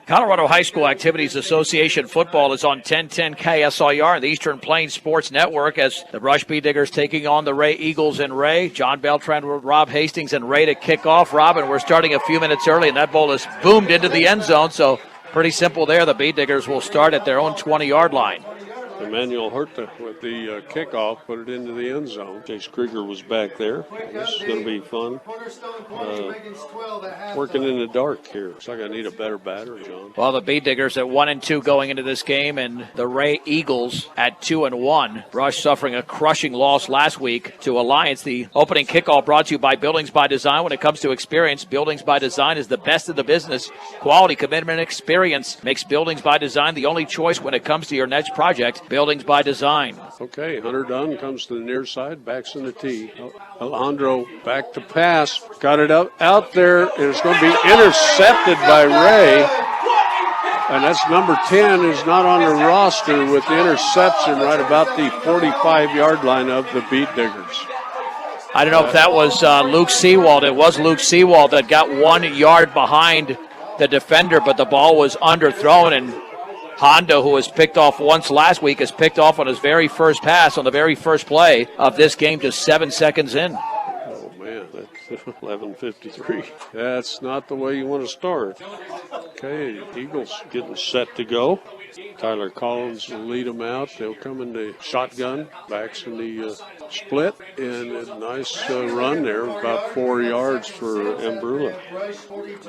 Colorado High School Activities Association football is on 1010 KSIR and the Eastern Plains Sports Network as the Brush Bee Diggers taking on the Wray Eagles and Wray. John Beltran with Rob Hastings and Wray to kick off. Robin, we're starting a few minutes early, and that ball is boomed into the end zone, so pretty simple there. The Bee Diggers will start at their own 20-yard line. Emmanuel Herta with the kickoff, put it into the end zone. Chase Krieger was back there. This is going to be fun. Working in the dark here. Looks like I need a better battery, John. Well, the Bee Diggers at 1-2 going into this game, and the Wray Eagles at 2-1. Brush suffering a crushing loss last week to Alliance. The opening kickoff brought to you by Buildings by Design. When it comes to experience, Buildings by Design is the best in the business. Quality, commitment, and experience makes Buildings by Design the only choice when it comes to your next project. Buildings by Design. Okay, Hunter Dunn comes to the near side, backs in the tee. Alejandro back to pass, got it out there, and it's going to be intercepted by Wray. And that's number 10, is not on the roster with the interception right about the 45-yard line of the Bee Diggers. I don't know if that was Luke Seawald. It was Luke Seawald that got 1 yard behind the defender, but the ball was underthrown, and Honda, who was picked off once last week, is picked off on his very first pass on the very first play of this game, just 7 seconds in. Oh, man, that's 11:53. That's not the way you want to start. Okay, Eagles getting set to go. Tyler Collins will lead them out. They'll come in the shotgun, backs in the split, and a nice run there, about 4 yards for Ambrula.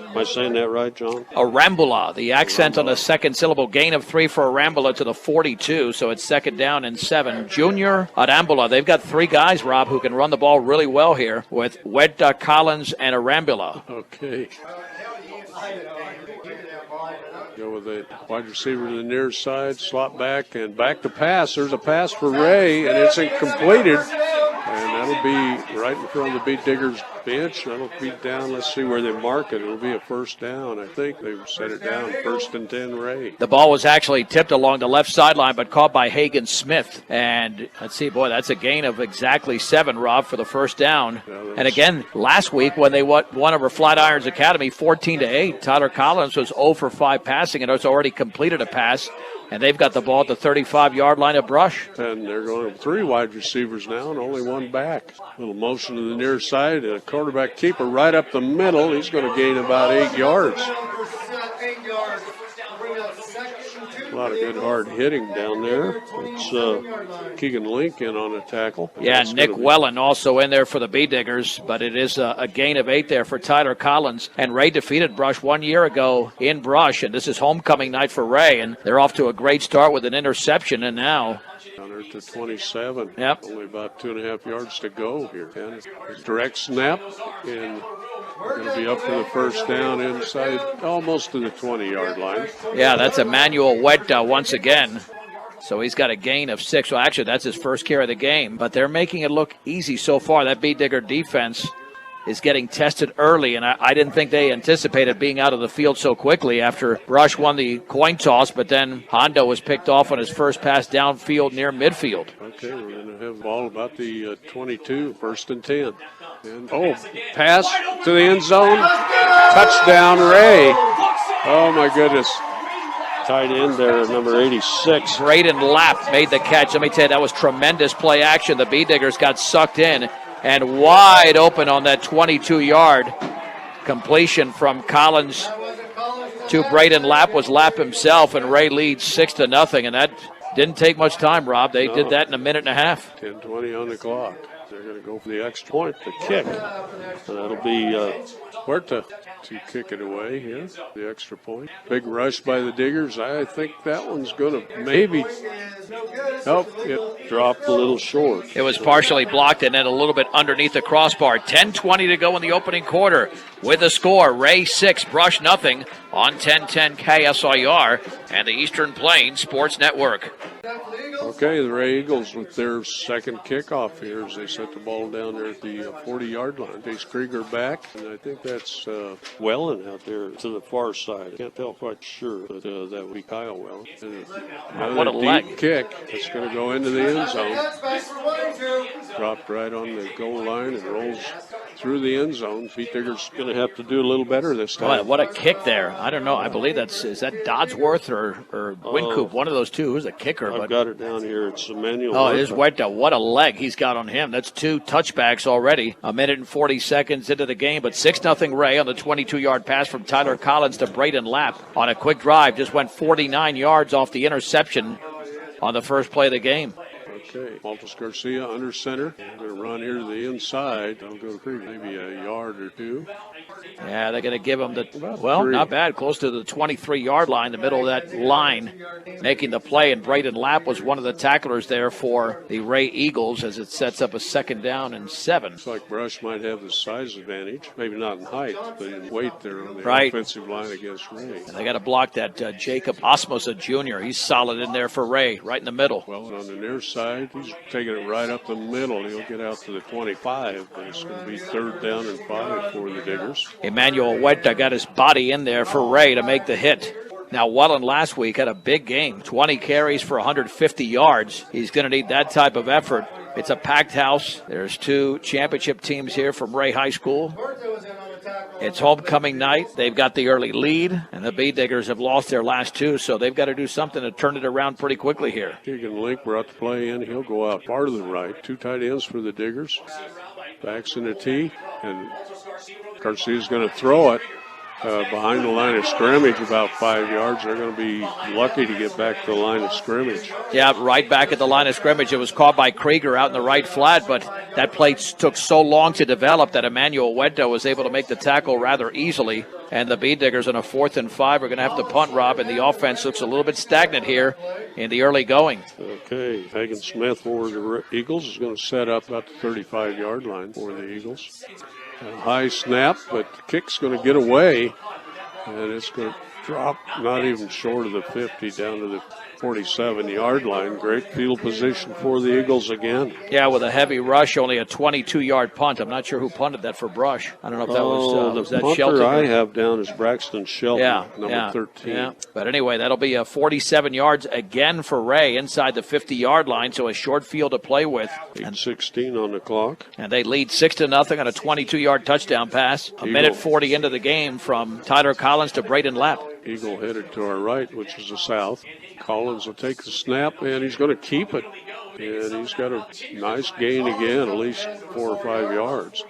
Am I saying that right, John? Arambula, the accent on the second syllable, gain of 3 for Arambula to the 42, so it's 2nd down and 7. Junior Arambula, they've got 3 guys, Rob, who can run the ball really well here with Wedda, Collins, and Arambula. Okay. Go with a wide receiver to the near side, slot back, and back to pass. There's a pass for Wray, and it's incompleted. And that'll be right in front of the Bee Diggers bench. That'll be down. Let's see where they mark it. It'll be a first down. I think they've set it down. 1st and 10, Wray. The ball was actually tipped along the left sideline, but caught by Hagen Smith. And let's see, boy, that's a gain of exactly 7, Rob, for the first down. Yeah, and again, last week when they won over Flatirons Academy 14-8, Tyler Collins was 0 for 5 passing and has already completed a pass. And they've got the ball at the 35-yard line of Brush. And they're going to 3 wide receivers now and only 1 back. Little motion to the near side. A quarterback keeper right up the middle. He's going to gain about 8 yards. A lot of good hard hitting down there. It's Keegan Lincoln on a tackle. Yeah, Nick Wellen also in there for the Bee Diggers, but it is a gain of 8 there for Tyler Collins. And Wray defeated Brush 1 year ago in Brush, and this is homecoming night for Wray, and they're off to a great start with an interception, and now down to 27. Yep. Only about 2.5 yards to go here. And direct snap, and we're going to be up for the first down inside almost to the 20-yard line. Yeah, that's Emmanuel Wedda once again. So he's got a gain of 6. Well, actually, that's his first carry of the game. But they're making it look easy so far. That Bee Digger defense is getting tested early, and I didn't think they anticipated being out of the field so quickly after Brush won the coin toss, but then Hondo was picked off on his first pass downfield near midfield. Okay, we're going to have the ball about the 22, 1st and 10. And, pass to the end zone. Touchdown, Wray. Oh, my goodness. Tight end there, number 86. Braden Lapp made the catch. Let me tell you, that was tremendous play action. The Bee Diggers got sucked in and wide open on that 22-yard completion from Collins to Braden Lapp was Lapp himself, and Wray leads 6-0, and that didn't take much time, Rob. They did that in a minute and a half. 10:20 on the clock. They're going to go for the extra point, the kick. And that'll be Huerta to kick it away here, the extra point. Big rush by the Diggers. I think that one's going to maybe help. It dropped a little short. It was partially blocked and then a little bit underneath the crossbar. 10:20 to go in the opening quarter. With the score, Wray 6, Brush nothing on 1010 KSIR and the Eastern Plains Sports Network. Okay, the Wray Eagles with their second kickoff here as they set the ball down there at the 40-yard line. Chase Krieger back, and I think that's Wellen out there to the far side. Can't tell quite sure, but that would be Kyle Wellen. And what a deep leg kick. It's going to go into the end zone. Dropped right on the goal line and rolls through the end zone. Beatdigger's going to have to do a little better this time. What a kick there. I don't know. I believe is that Dodsworth or Wincoop, one of those two. Who's the kicker? I've got it down here. It's Emmanuel. Oh, it is Huerta. What a leg he's got on him. That's 2 touchbacks already. A minute and 40 seconds into the game, but 6-0 Wray on the 22-yard pass from Tyler Collins to Braden Lapp on a quick drive. Just went 49 yards off the interception on the first play of the game. Okay, Maltus Garcia under center. Going to run here to the inside. They'll go maybe a yard or two. Yeah, they're going to give him not bad, close to the 23-yard line, the middle of that line, making the play. And Braden Lapp was one of the tacklers there for the Wray Eagles as it sets up a 2nd down and 7. Looks like Brush might have the size advantage, maybe not in height, but in weight there on the offensive line against Wray. And they got to block that Jacob Osmosa Jr. He's solid in there for Wray, right in the middle. Well, on the near side, he's taking it right up the middle. He'll get out to the 25, but it's going to be 3rd down and 5 for the Diggers. Emmanuel Huerta got his body in there for Wray to make the hit. Now, Welland last week had a big game, 20 carries for 150 yards. He's going to need that type of effort. It's a packed house. There's 2 championship teams here from Wray High School. It's homecoming night. They've got the early lead, and the Beatdiggers have lost their last 2, so they've got to do something to turn it around pretty quickly here. Keegan Link brought the play in. He'll go out far to the right. 2 tight ends for the Diggers. Backs in the tee, and Garcia's going to throw it behind the line of scrimmage about 5 yards. They're going to be lucky to get back to the line of scrimmage. Yeah, right back at the line of scrimmage. It was caught by Krieger out in the right flat, but that play took so long to develop that Emmanuel Huerta was able to make the tackle rather easily. And the Beatdiggers on a 4th and 5 are going to have to punt, Rob, and the offense looks a little bit stagnant here in the early going. Okay, Hagen Smith for the Eagles is going to set up about the 35-yard line for the Eagles. A high snap, but the kick's going to get away, and it's going to drop not even short of the 50 down to the 47-yard line. Great field position for the Eagles again. Yeah, with a heavy rush, only a 22-yard punt. I'm not sure who punted that for Brush. I don't know if that was the that punter Shelton. I have down is Braxton Shelton, number 13. Yeah. But anyway, that'll be a 47 yards again for Wray inside the 50-yard line, so a short field to play with. 8:16 on the clock. And they lead 6-0 on a 22-yard touchdown pass. A minute 40 into the game from Tyler Collins to Braden Lapp. Eagle headed to our right, which is the south. Collins will take the snap, and he's going to keep it. And he's got a nice gain again, at least 4 or 5 yards.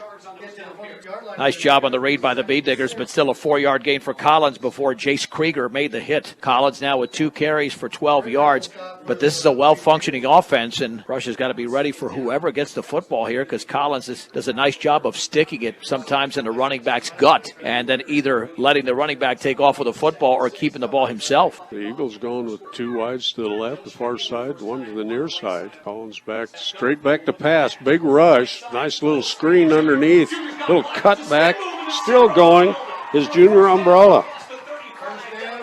Nice job on the read by the Beatdiggers, but still a 4-yard gain for Collins before Jace Krieger made the hit. Collins now with 2 carries for 12 yards, but this is a well-functioning offense, and Rush has got to be ready for whoever gets the football here because Collins does a nice job of sticking it sometimes in the running back's gut and then either letting the running back take off with the football or keeping the ball himself. The Eagles going with 2 wides to the left, the far side, 1 to the near side. Collins back, straight back to pass. Big rush, nice little screen underneath. Little cut back, still going, his junior Umbrella.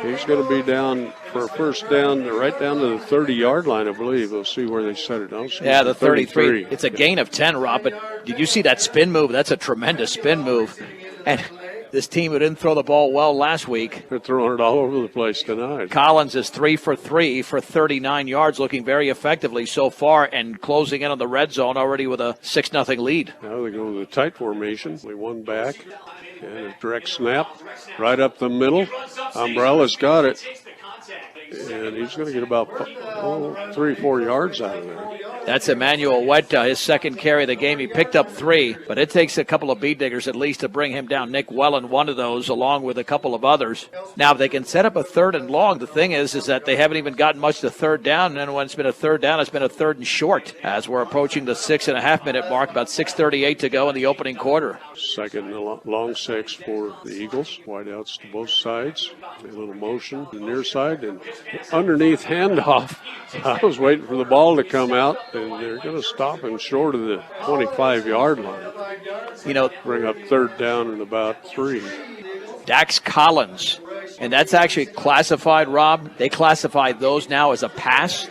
He's going to be down for a first down, right down to the 30-yard line, I believe. We'll see where they set it down. Yeah, the 33. It's a gain of 10, Rob, but did you see that spin move? That's a tremendous spin move. And this team who didn't throw the ball well last week. They're throwing it all over the place tonight. Collins is 3 for 3 for 39 yards, looking very effectively so far and closing in on the red zone already with a 6-0 lead. Now they go to the tight formation. They 1 back. And a direct snap right up the middle. Umbrella's got it. And he's going to get about 3 or 4 yards out of there. That's Emmanuel Huerta, his 2nd carry of the game. He picked up 3, but it takes a couple of Beatdiggers at least to bring him down. Nick Welland, one of those, along with a couple of others. Now, they can set up a 3rd and long. The thing is that they haven't even gotten much to 3rd down, and then when it's been a 3rd down, it's been a 3rd and short as we're approaching the 6.5-minute mark, about 6:38 to go in the opening quarter. 2nd long 6 for the Eagles. Wideouts to both sides. A little motion to the near side and underneath handoff. I was waiting for the ball to come out, and they're going to stop him short of the 25-yard line. Bring up 3rd down and about 3. Dax Collins, and that's actually classified, Rob. They classify those now as a pass,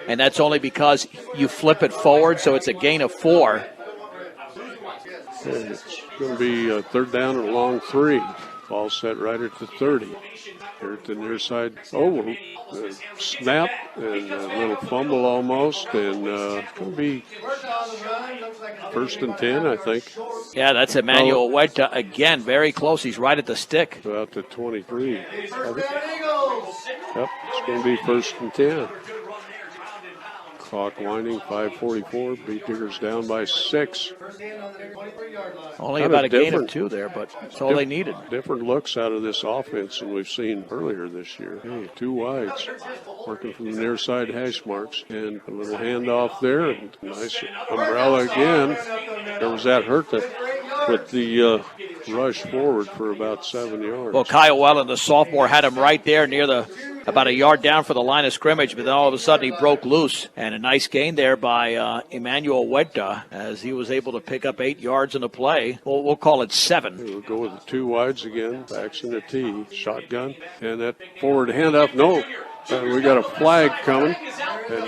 and that's only because you flip it forward, so it's a gain of 4. And it's going to be a 3rd down and a long 3. Ball set right at the 30. Here at the near side. Oh, snap and a little fumble almost, and it's going to be 1st and 10, I think. Yeah, that's Emmanuel Weta again, very close. He's right at the stick. About the 23. Yep, it's going to be 1st and 10. Clock winding, 5:44. Beat Diggers down by 6. Only about a gain of 2 there, but that's all they needed. Different looks out of this offense than we've seen earlier this year. Hey, 2 wides. Working from the near side hash marks. And a little handoff there. And nice umbrella again. There was that hurt that with the rush forward for about 7 yards. Well, Kyle Wellen, the sophomore, had him right there near about a yard down for the line of scrimmage, but then all of a sudden he broke loose. And a nice gain there by Emmanuel Weta as he was able to pick up 8 yards in the play. We'll call it 7. We'll go with the 2 wides again. Backs in the T. Shotgun. And that forward handoff. No. We got a flag coming. And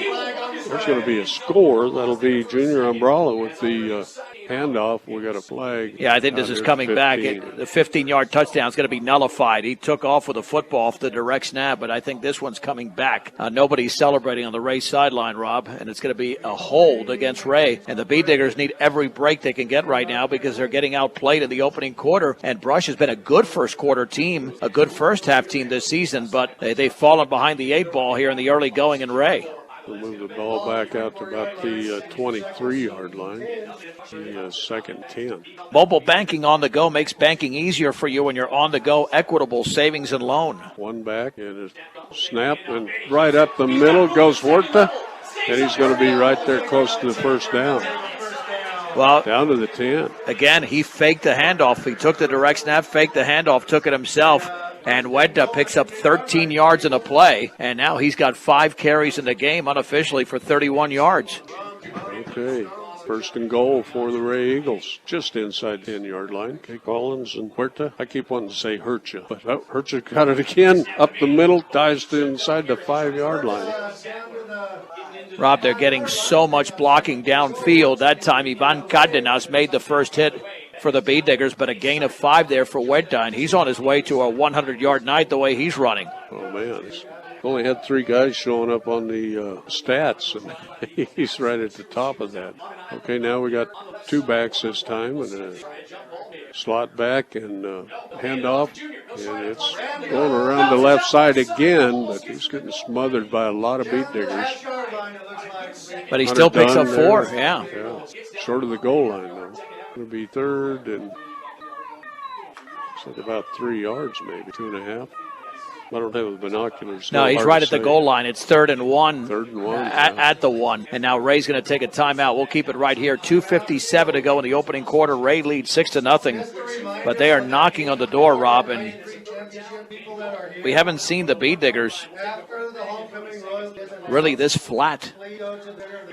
there's going to be a score. That'll be Junior Umbrella with the handoff. We got a flag. Yeah, I think this is coming 15. back. The 15-yard touchdown is going to be nullified. He took off with a football off the direct snap, but I think this one's coming back. Nobody's celebrating on the Wray sideline, Rob, and it's going to be a hold against Wray. And the Bee Diggers need every break they can get right now because they're getting outplayed in the opening quarter. And Brush has been a good first quarter team, a good first half team this season, but they've fallen behind the 8 ball here in the early going in Wray. We'll move the ball back out to about the 23-yard line. The 2nd 10. Mobile banking on the go makes banking easier for you when you're on the go. Equitable savings and loan. One back and a snap, and right up the middle goes Huerta, and he's going to be right there close to the first down. Well, down to the 10. Again, he faked the handoff. He took the direct snap, faked the handoff, took it himself. And Weta picks up 13 yards in a play, and now he's got 5 carries in the game unofficially for 31 yards. Okay, 1st and goal for the Wray Eagles, just inside 10-yard line. Okay, Collins and Huerta. I keep wanting to say Hurcha, but Hurcha got it again, up the middle, dives to inside the 5-yard line. Rob, they're getting so much blocking downfield. That time, Ivan Cardenas made the first hit for the Bee Diggers, but a gain of 5 there for Weta, and he's on his way to a 100-yard night the way he's running. Oh, man. He's only had 3 guys showing up on the stats, and he's right at the top of that. Okay, now we got 2 backs this time, and a slot back and handoff, and it's going around the left side again, but he's getting smothered by a lot of Bee Diggers. But he still picks up 4, yeah. Short of the goal line, though. It'll be 3rd and it's about 3 yards, maybe 2.5. I don't have the binoculars. No, he's right at the goal line. It's 3rd and 1. 3rd and 1. At the 1. And now Ray's going to take a timeout. We'll keep it right here. 2:57 to go in the opening quarter. Wray leads 6-0. But they are knocking on the door, Rob, and we haven't seen the Bee Diggers really this flat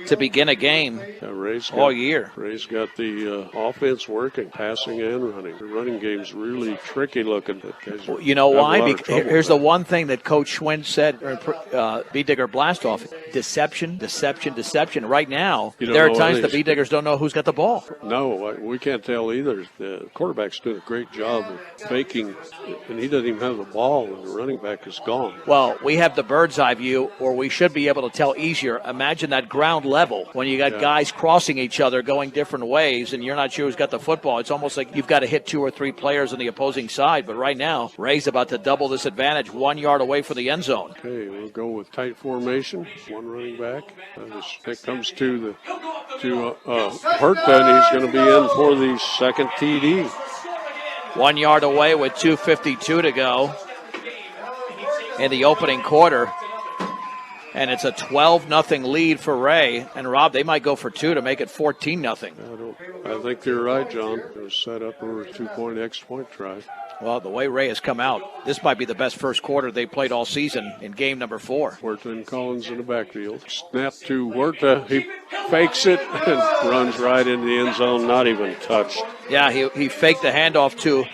to begin a game all year. Ray's got the offense working, passing and running. The running game's really tricky looking. You know why? Because here's the one thing that Coach Schwinn said, Bee Digger Blastoff, deception. Right now, there are times the Bee Diggers don't know who's got the ball. No, we can't tell either. The quarterback's doing a great job of faking, and he doesn't even have the ball, and the running back is gone. Well, we have the bird's eye view, or we should be able to tell easier. Imagine that ground level when you got guys crossing each other, going different ways, and you're not sure who's got the football. It's almost like you've got to hit 2 or 3 players on the opposing side. But right now, Ray's about to double this advantage, 1 yard away from the end zone. Okay, we'll go with tight formation. 1 running back. It comes to Huerta, and he's going to be in for the 2nd TD. 1 yard away with 2:52 to go in the opening quarter. And it's a 12-0 lead for Wray. And, Rob, they might go for 2 to make it 14-0. I think you're right, John. It was set up over a 2-point extra point try. Well, the way Wray has come out, this might be the best first quarter they played all season in game number 4. Huerta and Collins in the backfield. Snap to Huerta. He fakes it and runs right into the end zone, not even touched. Yeah, he faked the handoff to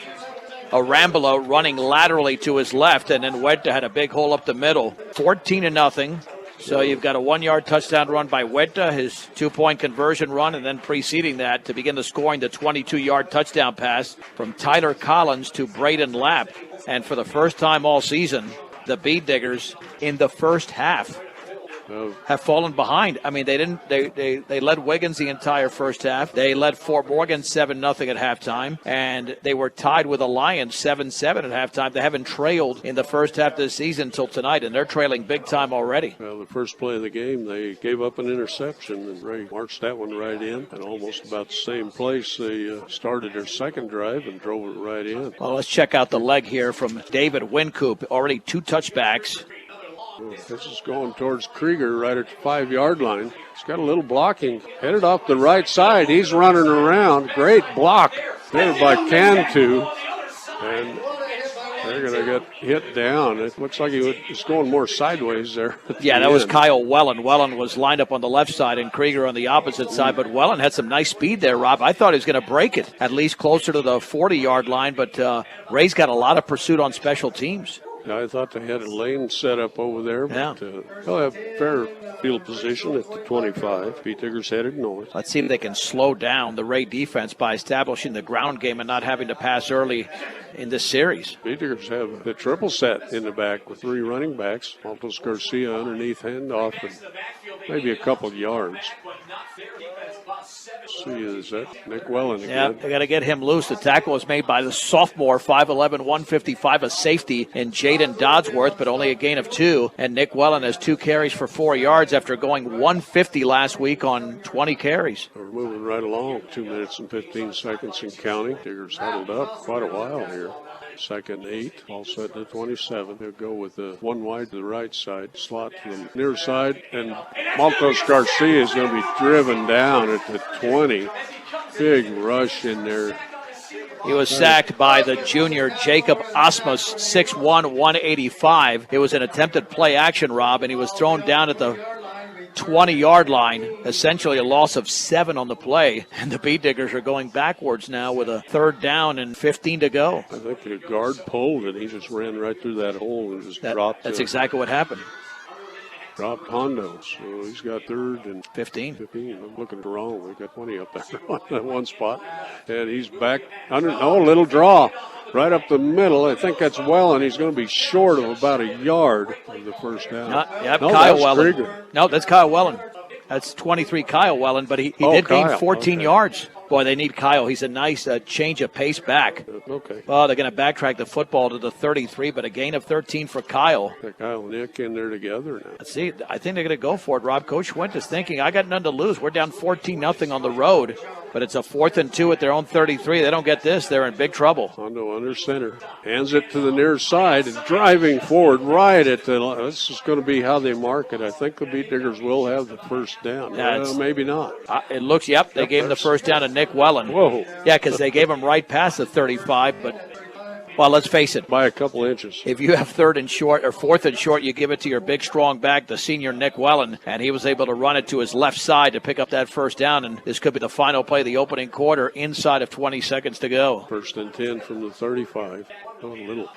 Arambula running laterally to his left, and then Weta had a big hole up the middle. 14-0. So you've got a 1 yard touchdown run by Weta, his 2-point conversion run, and then preceding that to begin the scoring, the 22-yard touchdown pass from Tyler Collins to Braden Lapp. And for the first time all season, the Bead Diggers in the first half have fallen behind. I mean, they led Wiggins the entire first half. They led Fort Morgan 7-0 at halftime, and they were tied with Alliance 7-7 at halftime. They haven't trailed in the first half of the season until tonight, and they're trailing big time already. Well, the first play of the game, they gave up an interception, and Wray marched that one right in. And almost about the same place, they started their second drive and drove it right in. Well, let's check out the leg here from David Wincoop. Already 2 touchbacks. This is going towards Krieger right at the 5-yard line. He's got a little blocking. Headed off the right side. He's running around. Great block there by Cantu. And they're going to get hit down. It looks like he's going more sideways there. Yeah, that was Kyle Wellen. Wellen was lined up on the left side and Krieger on the opposite side. But Wellen had some nice speed there, Rob. I thought he was going to break it, at least closer to the 40-yard line. But Ray's got a lot of pursuit on special teams. I thought they had a lane set up over there, but they'll have fair field position at the 25. Bead Diggers headed north. Let's see if they can slow down the Wray defense by establishing the ground game and not having to pass early in this series. Bead Diggers have the triple set in the back with 3 running backs. Maltos Garcia underneath handoff and maybe a couple yards. See, is that Nick Wellen again? Yeah, they got to get him loose. The tackle was made by the sophomore, 5'11", 155, a safety in Jaden Dodsworth, but only a gain of 2. And Nick Wellen has 2 carries for 4 yards after going 150 last week on 20 carries. We're moving right along. 2 minutes and 15 seconds and counting. Diggers huddled up quite a while here. Second 8, all set to 27. They'll go with the 1 wide to the right side, slot to the near side, and Maltos Garcia is going to be driven down at the 20. Big rush in there. He was sacked by the junior Jacob Osmus, 6'1", 185. It was an attempted play action, Rob, and he was thrown down at the 20-yard line, essentially a loss of 7 on the play. And the Bead Diggers are going backwards now with a 3rd down and 15 to go. I think the guard pulled and he just ran right through that hole and just dropped. That's exactly what happened. Dropped Hondo, so he's got 3rd and 15. I'm looking wrong. We've got 20 up there on that one spot. And he's back under, little draw. Right up the middle. I think that's Wellen. He's going to be short of about a yard of the first down. Kyle Wellen. Krieger. No, that's Kyle Wellen. That's 23 Kyle Wellen, but he did gain 14 yards. Boy, they need Kyle. He's a nice change of pace back. Okay. Well, they're going to backtrack the football to the 33, but a gain of 13 for Kyle. Kyle and Nick in there together now. Let's see, I think they're going to go for it, Rob. Coach Wentz is thinking, I got none to lose. We're down 14-0 on the road, but it's a 4th and 2 at their own 33. They don't get this, they're in big trouble. Hondo under center. Hands it to the near side and driving forward right at the – this is going to be how they mark it. I think the Bead Diggers will have the first down. Maybe not. It looks, they gave him the first down to Nick Wellen. Whoa. Yeah, because they gave him right past the 35, but – well, let's face it. By a couple inches. If you have 3rd and short or 4th and short, you give it to your big, strong back, the senior Nick Wellen, and he was able to run it to his left side to pick up that first down, and this could be the final play of the opening quarter inside of 20 seconds to go. 1st and 10 from the 35. A little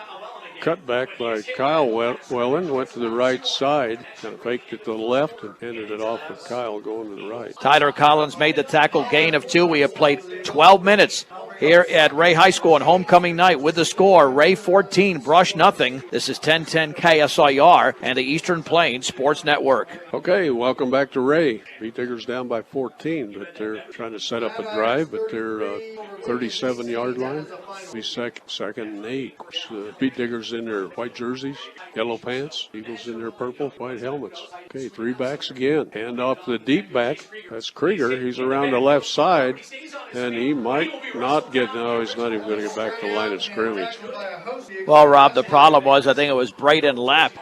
cutback by Kyle Wellen, went to the right side, kind of faked it to the left and ended it off with Kyle going to the right. Tyler Collins made the tackle, gain of 2. We have played 12 minutes here at Wray High School on homecoming night with the score, Wray 14, Brush nothing. This is 1010 KSIR and the Eastern Plains Sports Network. Okay, welcome back to Wray. Bead Diggers down by 14, but they're trying to set up a drive, but they're 37-yard line. Be second and 8. Bead Diggers in their white jerseys, yellow pants. Eagles in their purple, white helmets. Okay, 3 backs again. Hand off the deep back. That's Krieger. He's around the left side, and he might not get, no, he's not even going to get back to the line of scrimmage. Well, Rob, the problem was, I think it was Braden Lapp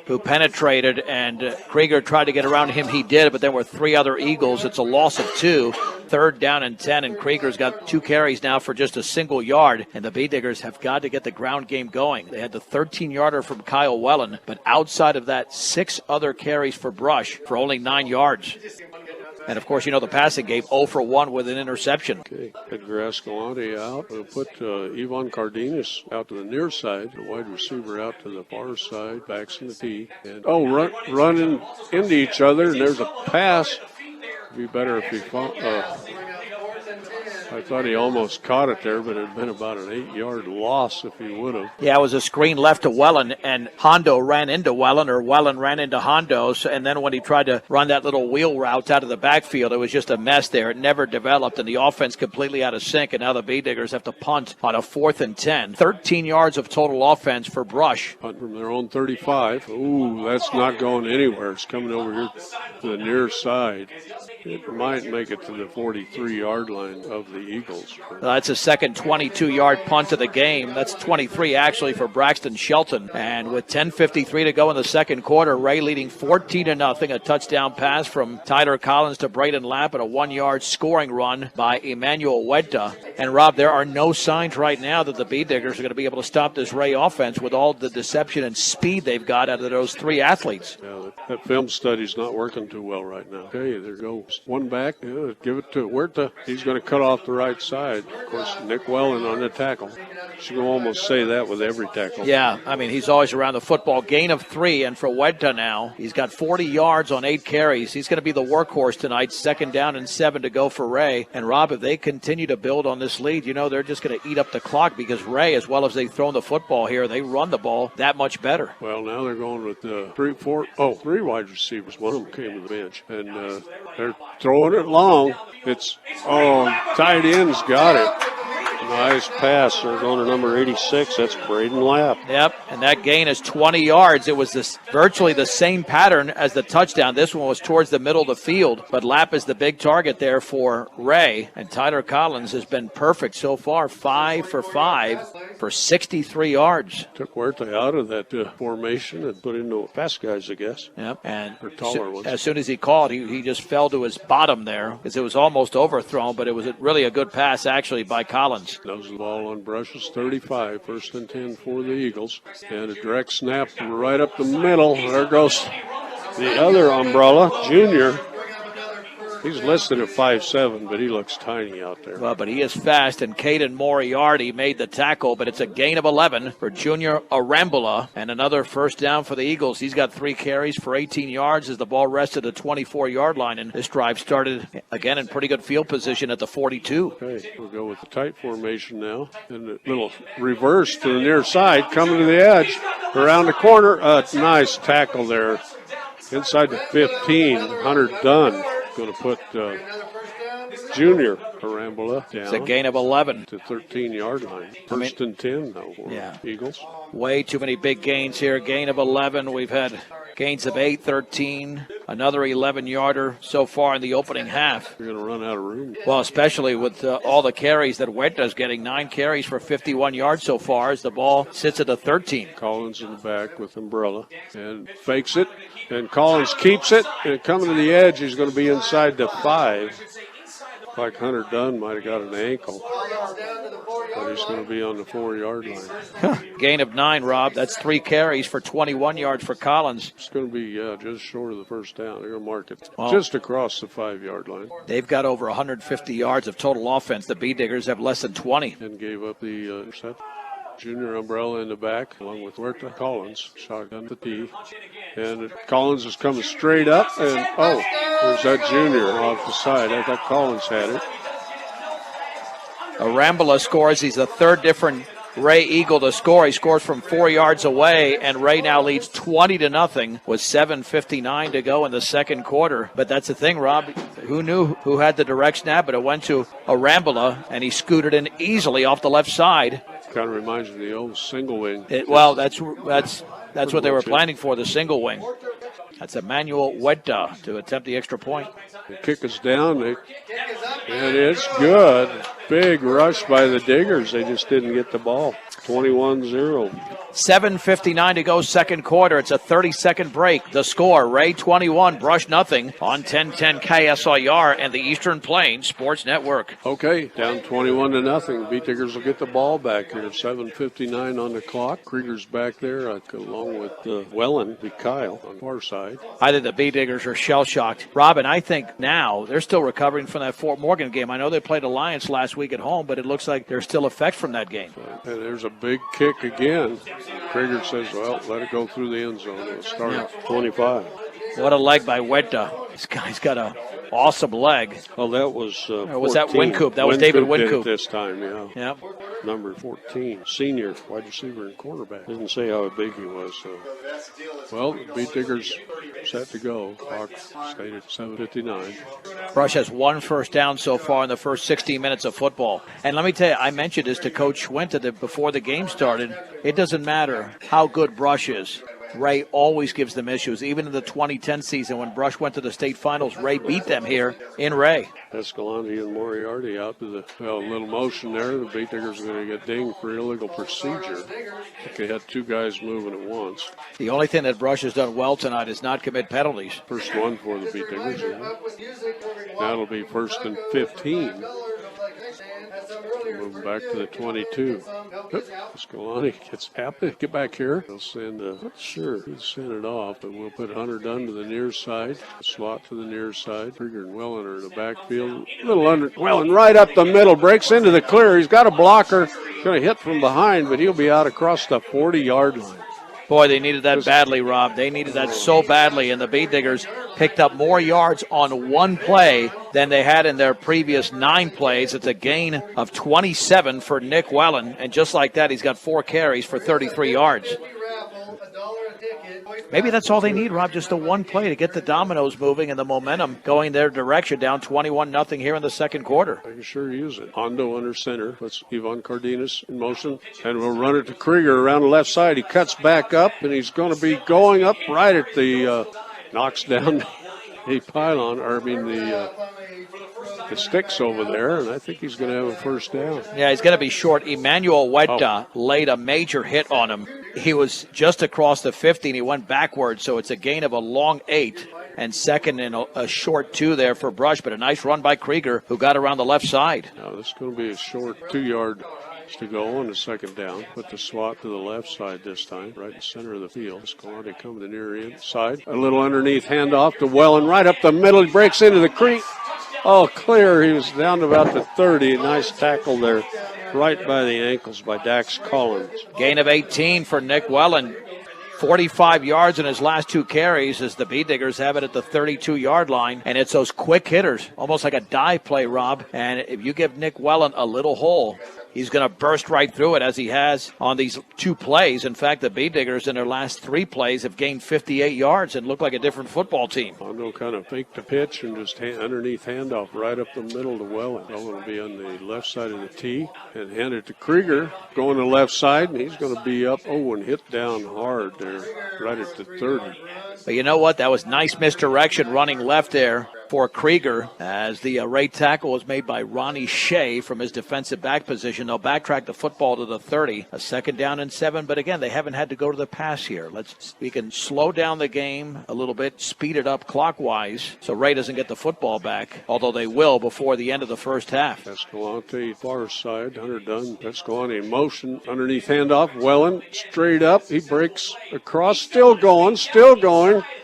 who penetrated, and Krieger tried to get around him. He did, but there were 3 other Eagles. It's a loss of 2. 3rd down and 10, and Krieger's got 2 carries now for just a single yard, and the Bead Diggers have got to get the ground game going. They had the 13-yarder from Kyle Wellen, but outside of that, 6 other carries for Brush for only 9 yards. And, of course, the passing game 0 for 1 with an interception. Okay, Edgar Escalante out. We'll put Yvonne Cardenas out to the near side, the wide receiver out to the far side, backs in the tee. And, running into each other, and there's a pass. It'd be better if he I thought he almost caught it there, but it had been about an 8-yard loss if he would have. Yeah, it was a screen left to Wellen, and Hondo ran into Wellen, or Wellen ran into Hondo. And then when he tried to run that little wheel route out of the backfield, it was just a mess there. It never developed, and the offense completely out of sync. And now the B-Diggers have to punt on a 4th and 10. 13 yards of total offense for Brush. Punt from their own 35. Ooh, that's not going anywhere. It's coming over here to the near side. It might make it to the 43-yard line of the Eagles. That's a second 22-yard punt of the game. That's 23 actually for Braxton Shelton. And with 10:53 to go in the second quarter, Wray leading 14-0. A touchdown pass from Tyler Collins to Braden Lapp, and a 1-yard scoring run by Emmanuel Huerta. And Rob, there are no signs right now that the B-Diggers are going to be able to stop this Wray offense with all the deception and speed they've got out of those 3 athletes. Yeah, that film study's not working too well right now. Okay, there goes one back. Yeah, give it to Huerta. He's going to cut off the right side. Of course, Nick Wellen on the tackle. You can almost say that with every tackle. Yeah, I mean, he's always around the football. Gain of 3, and for Huerta now, he's got 40 yards on 8 carries. He's going to be the workhorse tonight. 2nd down and 7 to go for Wray. And Rob, if they continue to build on this lead, you know they're just going to eat up the clock, because Wray, as well as they've thrown the football here, they run the ball that much better. Well, now they're going with 3 wide receivers. One of them came to the bench, and they're throwing it long. It's tight end's got it. Nice pass. They're going to number 86. That's Braden Lapp. Yep, and that gain is 20 yards. It was virtually the same pattern as the touchdown. This one was towards the middle of the field, but Lapp is the big target there for Wray. And Tyler Collins has been perfect so far, 5 for 5 for 63 yards. Took Huerta out of that formation and put in the fast guys, I guess. Yep, and taller ones. As soon as he called, he just fell to his bottom there, because it was almost overthrown, but it was really a good pass actually by Collins. Nose the ball on Brush's 35, 1st and 10 for the Eagles. And a direct snap right up the middle. There goes the other umbrella, Junior. He's listed at 5'7", but he looks tiny out there. Well, but he is fast, and Caden Moriarty made the tackle, but it's a gain of 11 for Junior Arambula, and another 1st down for the Eagles. He's got 3 carries for 18 yards as the ball rested at the 24-yard line, and this drive started again in pretty good field position at the 42. Okay, we'll go with the tight formation now, and a little reverse to the near side, coming to the edge, around the corner. Nice tackle there. Inside the 15, Hunter Dunn. Going to put Junior Arambula down. It's a gain of 11. To 13-yard line. 1st and 10 now for Eagles. Way too many big gains here. Gain of 11. We've had gains of 8, 13, another 11-yarder so far in the opening half. You're going to run out of room. Well, especially with all the carries that Huerta's getting. 9 carries for 51 yards so far as the ball sits at the 13. Collins in the back with umbrella and fakes it. And Collins keeps it. And coming to the edge, he's going to be inside the 5. Like Hunter Dunn might have got an ankle. But he's going to be on the 4-yard line. Gain of 9, Rob. That's 3 carries for 21 yards for Collins. It's going to be just short of the 1st down. They're going to mark it just across the 5-yard line. They've got over 150 yards of total offense. The B-Diggers have less than 20. And gave up the intercept. Junior umbrella in the back, along with Huerta. Collins, shotgun the tee. And Collins is coming straight up. And, there's that Junior off the side. I thought Collins had it. Arambula scores. He's the 3rd different Wray Eagle to score. He scores from 4 yards away, and Wray now leads 20-0 with 7:59 to go in the second quarter. But that's the thing, Rob. Who knew who had the direct snap? But it went to Arambula, and he scooted in easily off the left side. Kind of reminds me of the old single wing. That's what they were planning for, the single wing. That's Emmanuel Huerta to attempt the extra point. The kick is down, and it's good. Big rush by the Diggers. They just didn't get the ball. 21-0. 7:59 to go, second quarter. It's a 30-second break. The score, Wray 21, Brush nothing on 1010 KSIR and the Eastern Plains Sports Network. Okay, down 21-0. B-Diggers will get the ball back here. 7:59 on the clock. Krieger's back there along with Wellen, the Kyle on the far side. I think the B-Diggers are shell-shocked. Robin, I think now they're still recovering from that Fort Morgan game. I know they played Alliance last week at home, but it looks like there's still effect from that game. And there's a big kick again. Krieger says, well, let it go through the end zone. It'll start at 25. What a leg by Huerta. This guy's got a Awesome leg. Oh, that was Or was that Wincoop? That was David Wincoop did Wincoop. it this time, yeah. Yep. Number 14, senior wide receiver and quarterback. Didn't say how big he was. So, well, the Beat Diggers set to go. Clock stayed at 7:59. Brush has one first down so far in the first 16 minutes of football. And let me tell you, I mentioned this to Coach Schwinter before the game started. It doesn't matter how good Brush is. Wray always gives them issues. Even in the 2010 season when Brush went to the state finals, Wray beat them here in Wray. Escalante and Moriarty out to the little motion there. The Beat Diggers are going to get dinged for illegal procedure. I think they had two guys moving at once. The only thing that Brush has done well tonight is not commit penalties. First one for the Beat Diggers. Yeah. That'll be 1st and 15. Moving back to the 22. Escalante gets happy. Get back here. They'll send, not sure who'd send it off, but we'll put Hunter Dunn to the near side. Slot to the near side. Krieger and Wellen are in the backfield. Little under. Wellen right up the middle. Breaks into the clear. He's got a blocker. Going to hit from behind, but he'll be out across the 40-yard line. Boy, they needed that badly, Rob. They needed that so badly, and the Beat Diggers picked up more yards on one play than they had in their previous 9 plays. It's a gain of 27 for Nick Wellen, and just like that, he's got 4 carries for 33 yards. Maybe that's all they need, Rob, just the one play to get the dominoes moving and the momentum going their direction, down 21-0 here in the second quarter. I can sure use it. Hondo under center. Let's Ivan Cardenas in motion, and we'll run it to Krieger around the left side. He cuts back up, and he's going to be going up right at the knocks down the pylon, the sticks over there, and I think he's going to have a first down. Yeah, he's going to be short. Emmanuel Huerta laid a major hit on him. He was just across the 50, and he went backwards, so it's a gain of a long 8 and second and a short 2 there for Brush, but a nice run by Krieger, who got around the left side. Now, this is going to be a short 2-yard to go on the second down. Put the swat to the left side this time, right in the center of the field. Escalante coming to near inside. A little underneath handoff to Wellen, right up the middle. He breaks into the creek. Oh, clear. He was down to about the 30. Nice tackle there, right by the ankles by Dax Collins. Gain of 18 for Nick Wellen. 45 yards in his last 2 carries as the Beat Diggers have it at the 32-yard line. And it's those quick hitters, almost like a dive play, Rob. And if you give Nick Wellen a little hole, he's going to burst right through it as he has on these 2 plays. In fact, the Beat Diggers in their last 3 plays have gained 58 yards and look like a different football team. Hondo kind of faked the pitch and just underneath handoff right up the middle to Wellen. Wellen will be on the left side of the tee and hand it to Krieger, going to the left side, and he's going to be up, and hit down hard there, right at the 30. But you know what? That was nice misdirection running left there for Krieger as the Wray tackle was made by Ronnie Shea from his defensive back position. They'll backtrack the football to the 30, a 2nd down and 7. But again, they haven't had to go to the pass here. We can slow down the game a little bit, speed it up clockwise so Wray doesn't get the football back, although they will before the end of the first half. Escalante far side, Hunter Dunn. Escalante in motion, underneath handoff. Wellen straight up. He breaks across, still going.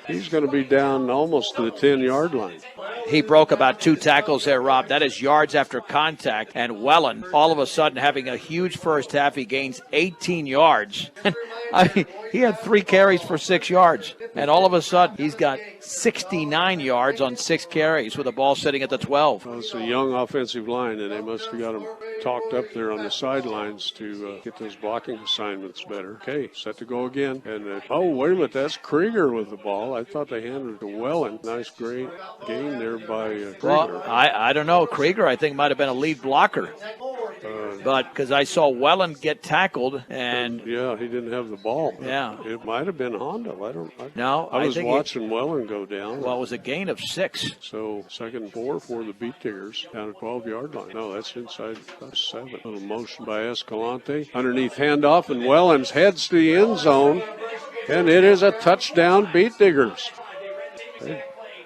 He's going to be down almost to the 10-yard line. He broke about 2 tackles there, Rob. That is yards after contact. And Wellen, all of a sudden, having a huge first half, he gains 18 yards. He had 3 carries for 6 yards. And all of a sudden, he's got 69 yards on 6 carries with the ball sitting at the 12. Well, it's a young offensive line, and they must have got him talked up there on the sidelines to get those blocking assignments better. Okay, set to go again. And wait a minute, that's Krieger with the ball. I thought they handed it to Wellen. Nice, great gain there by Krieger. Well, I don't know. Krieger, I think, might have been a lead blocker. But because I saw Wellen get tackled, and yeah, he didn't have the ball. Yeah, it might have been Hondo. I was watching Wellen go down. Well, it was a gain of 6. So 2nd and 4 for the Beat Diggers down at 12-yard line. No, that's inside about 7. Little motion by Escalante, underneath handoff, and Wellens heads to the end zone, and it is a touchdown, Beat Diggers.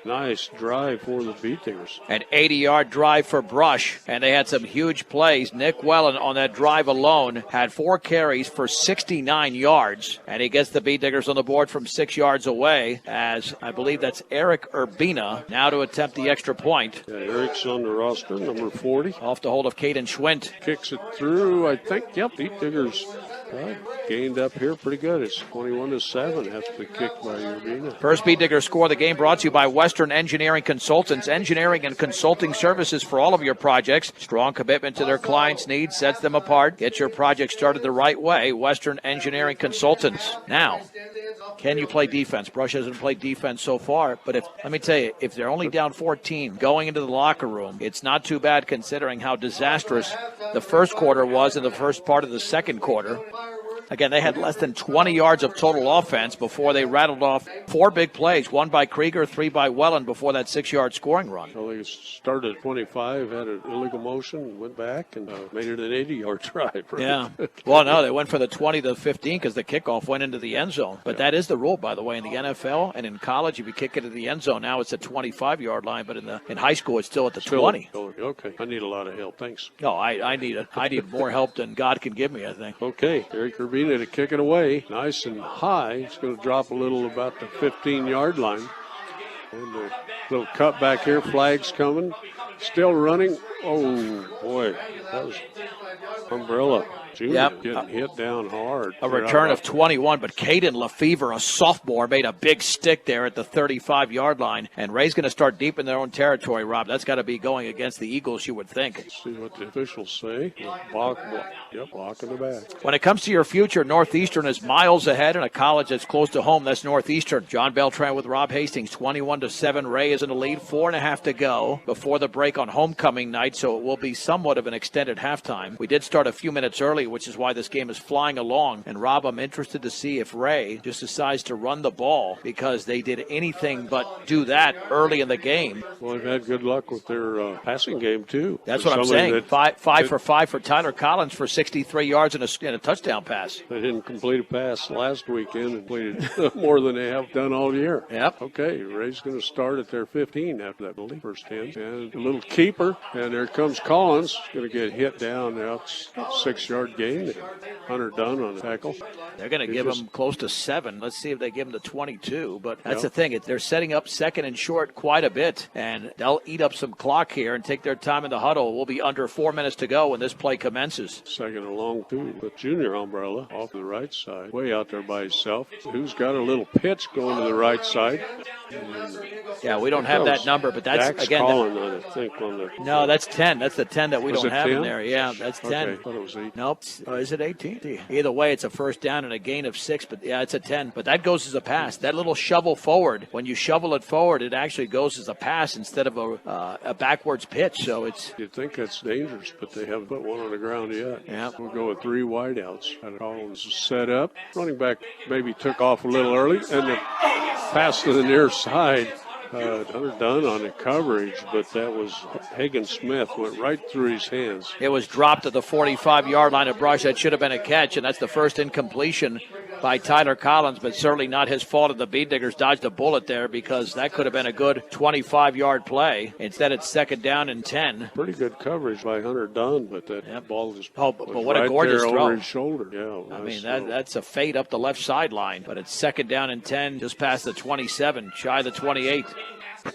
Nice drive for the Beat Diggers. An 80-yard drive for Brush, and they had some huge plays. Nick Wellen on that drive alone had 4 carries for 69 yards, and he gets the Beat Diggers on the board from 6 yards away, as I believe that's Eric Urbina now to attempt the extra point. Yeah, Eric's on the roster, number 40. Off the hold of Caden Schwint. Kicks it through, I think. Yep, Beat Diggers God, gained up here pretty good. It's 21-7 after the kick by Urbina. First Beat Digger score of the game brought to you by Western Engineering Consultants. Engineering and consulting services for all of your projects. Strong commitment to their clients' needs sets them apart. Get your project started the right way. Western Engineering Consultants. Now, can you play defense? Brush hasn't played defense so far, but let me tell you, if they're only down 14 going into the locker room, it's not too bad considering how disastrous the first quarter was in the first part of the second quarter. Again, they had less than 20 yards of total offense before they rattled off 4 big plays, 1 by Krieger, 3 by Wellen before that 6-yard scoring run. Well, they started at 25, had an illegal motion, went back, and made it an 80-yard drive. Right? Yeah. Well, no, they went for the 20 to 15 because the kickoff went into the end zone. But that is the rule, by the way, in the NFL and in college. If you kick it to the end zone, now it's a 25-yard line, but in high school, it's still at the 20. Okay. I need a lot of help. Thanks. No, I need more help than God can give me, I think. Okay. Eric Urbina to kick it away. Nice and high. It's going to drop a little about the 15-yard line. And a little cut back here. Flags coming. Still running. Oh, boy. That was Umbrella. Junior getting hit down hard. A return of 21, but Caden Lefevre, a sophomore, made a big stick there at the 35-yard line. And Ray's going to start deep in their own territory, Rob. That's got to be going against the Eagles, you would think. Let's see what the officials say. Block in the back. When it comes to your future, Northeastern is miles ahead in a college that's close to home. That's Northeastern. John Beltran with Rob Hastings, 21-7. Ray is in the lead, 4.5 to go before the break on homecoming night, so it will be somewhat of an extended halftime. We did start a few minutes early, which is why this game is flying along. And, Rob, I'm interested to see if Wray just decides to run the ball because they did anything but do that early in the game. Well, they've had good luck with their passing game, too. That's what I'm saying. Five for 5 for Tyler Collins for 63 yards and a touchdown pass. They didn't complete a pass last weekend and completed more than they have done all year. Yep. Okay, Ray's going to start at their 15 after that first 10. And a little keeper, and there comes Collins. Going to get hit down. Now it's a 6-yard gain. Hunter Dunn on the tackle. They're going to give him close to 7. Let's see if they give him the 22. But that's the thing. They're setting up second and short quite a bit, and they'll eat up some clock here and take their time in the huddle. We'll be under 4 minutes to go when this play commences. Second and long, too. The junior Umbrella off the right side, way out there by himself. Who's got a little pitch going to the right side? Yeah, we don't have that number, but that's, Dax again. I think, on the. No, that's 10. That's the 10 that we don't have 10? in there. Yeah, that's 10. Okay, I thought it was 8. Nope. Is it 18? Either way, it's a first down and a gain of 6, but yeah, it's a 10. But that goes as a pass. That little shovel forward, when you shovel it forward, it actually goes as a pass instead of a backwards pitch. So it's. You'd think that's dangerous, but they haven't put one on the ground yet. Yeah. We'll go with 3 wideouts. Collins is set up. Running back maybe took off a little early, and the pass to the near side. Hunter Dunn on the coverage, but that was Hagan Smith went right through his hands. It was dropped at the 45-yard line of Brush. That should have been a catch, and that's the first incompletion by Tyler Collins, but certainly not his fault if the Beat Diggers dodged a bullet there because that could have been a good 25-yard play. Instead, it's second down and 10. Pretty good coverage by Hunter Dunn, but that ball just but what a gorgeous there throw over his shoulder. Yeah, I mean, that's a fade up the left sideline, but it's second down and 10, just past the 27, shy of the 28.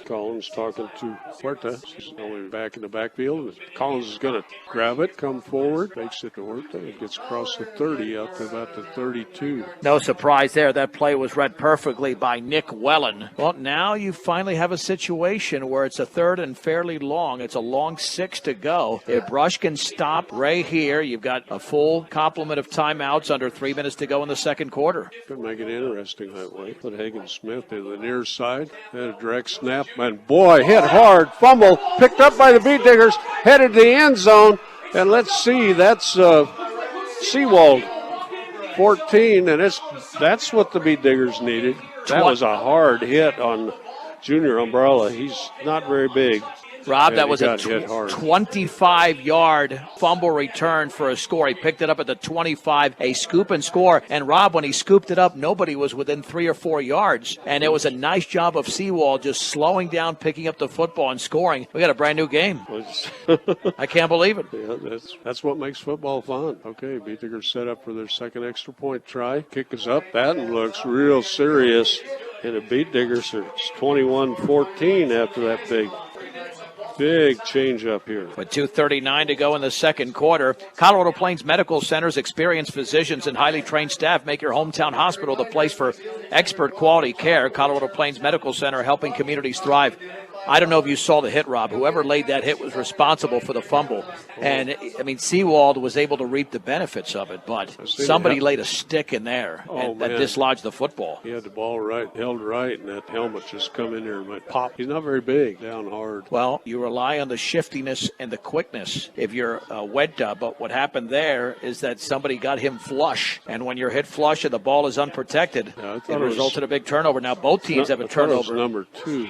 Collins talking to Huerta. He's only back in the backfield. Collins is going to grab it, come forward, makes it to Huerta. It gets across the 30 out to about the 32. No surprise there. That play was read perfectly by Nick Wellen. Well, now you finally have a situation where it's a third and fairly long. It's a long 6 to go. If Brush can stop Ray here, you've got a full complement of timeouts under 3 minutes to go in the second quarter. Could make it interesting that way. Put Hagan Smith to the near side. And a direct snap. And boy, hit hard. Fumble. Picked up by the Beat Diggers. Headed to the end zone. And let's see. That's Seawald. 14. And that's what the Beat Diggers needed. That was a hard hit on Junior Umbrella. He's not very big. Rob, that was a 25-yard fumble return for a score. He picked it up at the 25, a scoop and score. And, Rob, when he scooped it up, nobody was within 3 or 4 yards. And it was a nice job of Seawald just slowing down, picking up the football, and scoring. We got a brand-new game. I can't believe it. Yeah, that's what makes football fun. Okay, Beat Diggers set up for their second extra point try. Kick is up. That looks real serious. And the Beat Diggers are 21-14 after that big Big change up here. With 2:39 to go in the second quarter, Colorado Plains Medical Center's experienced physicians and highly trained staff make your hometown hospital the place for expert quality care. Colorado Plains Medical Center, helping communities thrive. I don't know if you saw the hit, Rob. Whoever laid that hit was responsible for the fumble. And, I mean, Seawald was able to reap the benefits of it, but somebody laid a stick in there that dislodged the football. He had the ball held right, and that helmet just come in there and went pop. He's not very big, down hard. Well, you rely on the shiftiness and the quickness if you're Wedda, but what happened there is that somebody got him flush, and when you're hit flush and the ball is unprotected, it results in a big turnover. Now, both teams have a turnover. Number 2.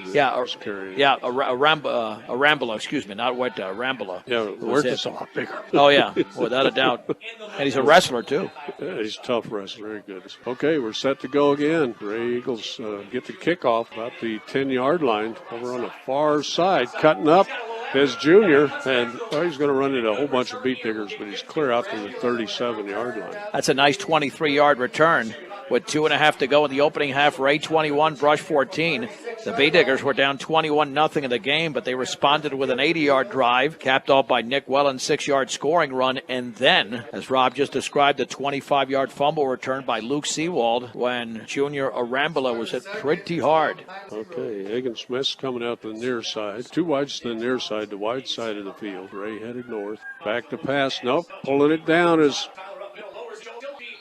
Arambula, excuse me, not Wedda, Arambula. Yeah, Wirth is a lot bigger. Oh, yeah, without a doubt. And he's a wrestler, too. Yeah, he's a tough wrestler. Very good. Okay, we're set to go again. Wray Eagles get the kickoff about the 10-yard line over on the far side. Cutting up is Junior, and he's going to run into a whole bunch of beat diggers, but he's clear out to the 37-yard line. That's a nice 23-yard return. With 2.5 to go in the opening half, Wray 21, Brush 14. The Bay Diggers were down 21-0 in the game, but they responded with an 80-yard drive, capped off by Nick Welland's 6-yard scoring run, and then, as Rob just described, a 25-yard fumble return by Luke Seawald when Junior Arambula was hit pretty hard. Okay, Hagan Smith's coming out to the near side. 2 wides to the near side, the wide side of the field. Wray headed north. Back to pass. Nope, pulling it down is...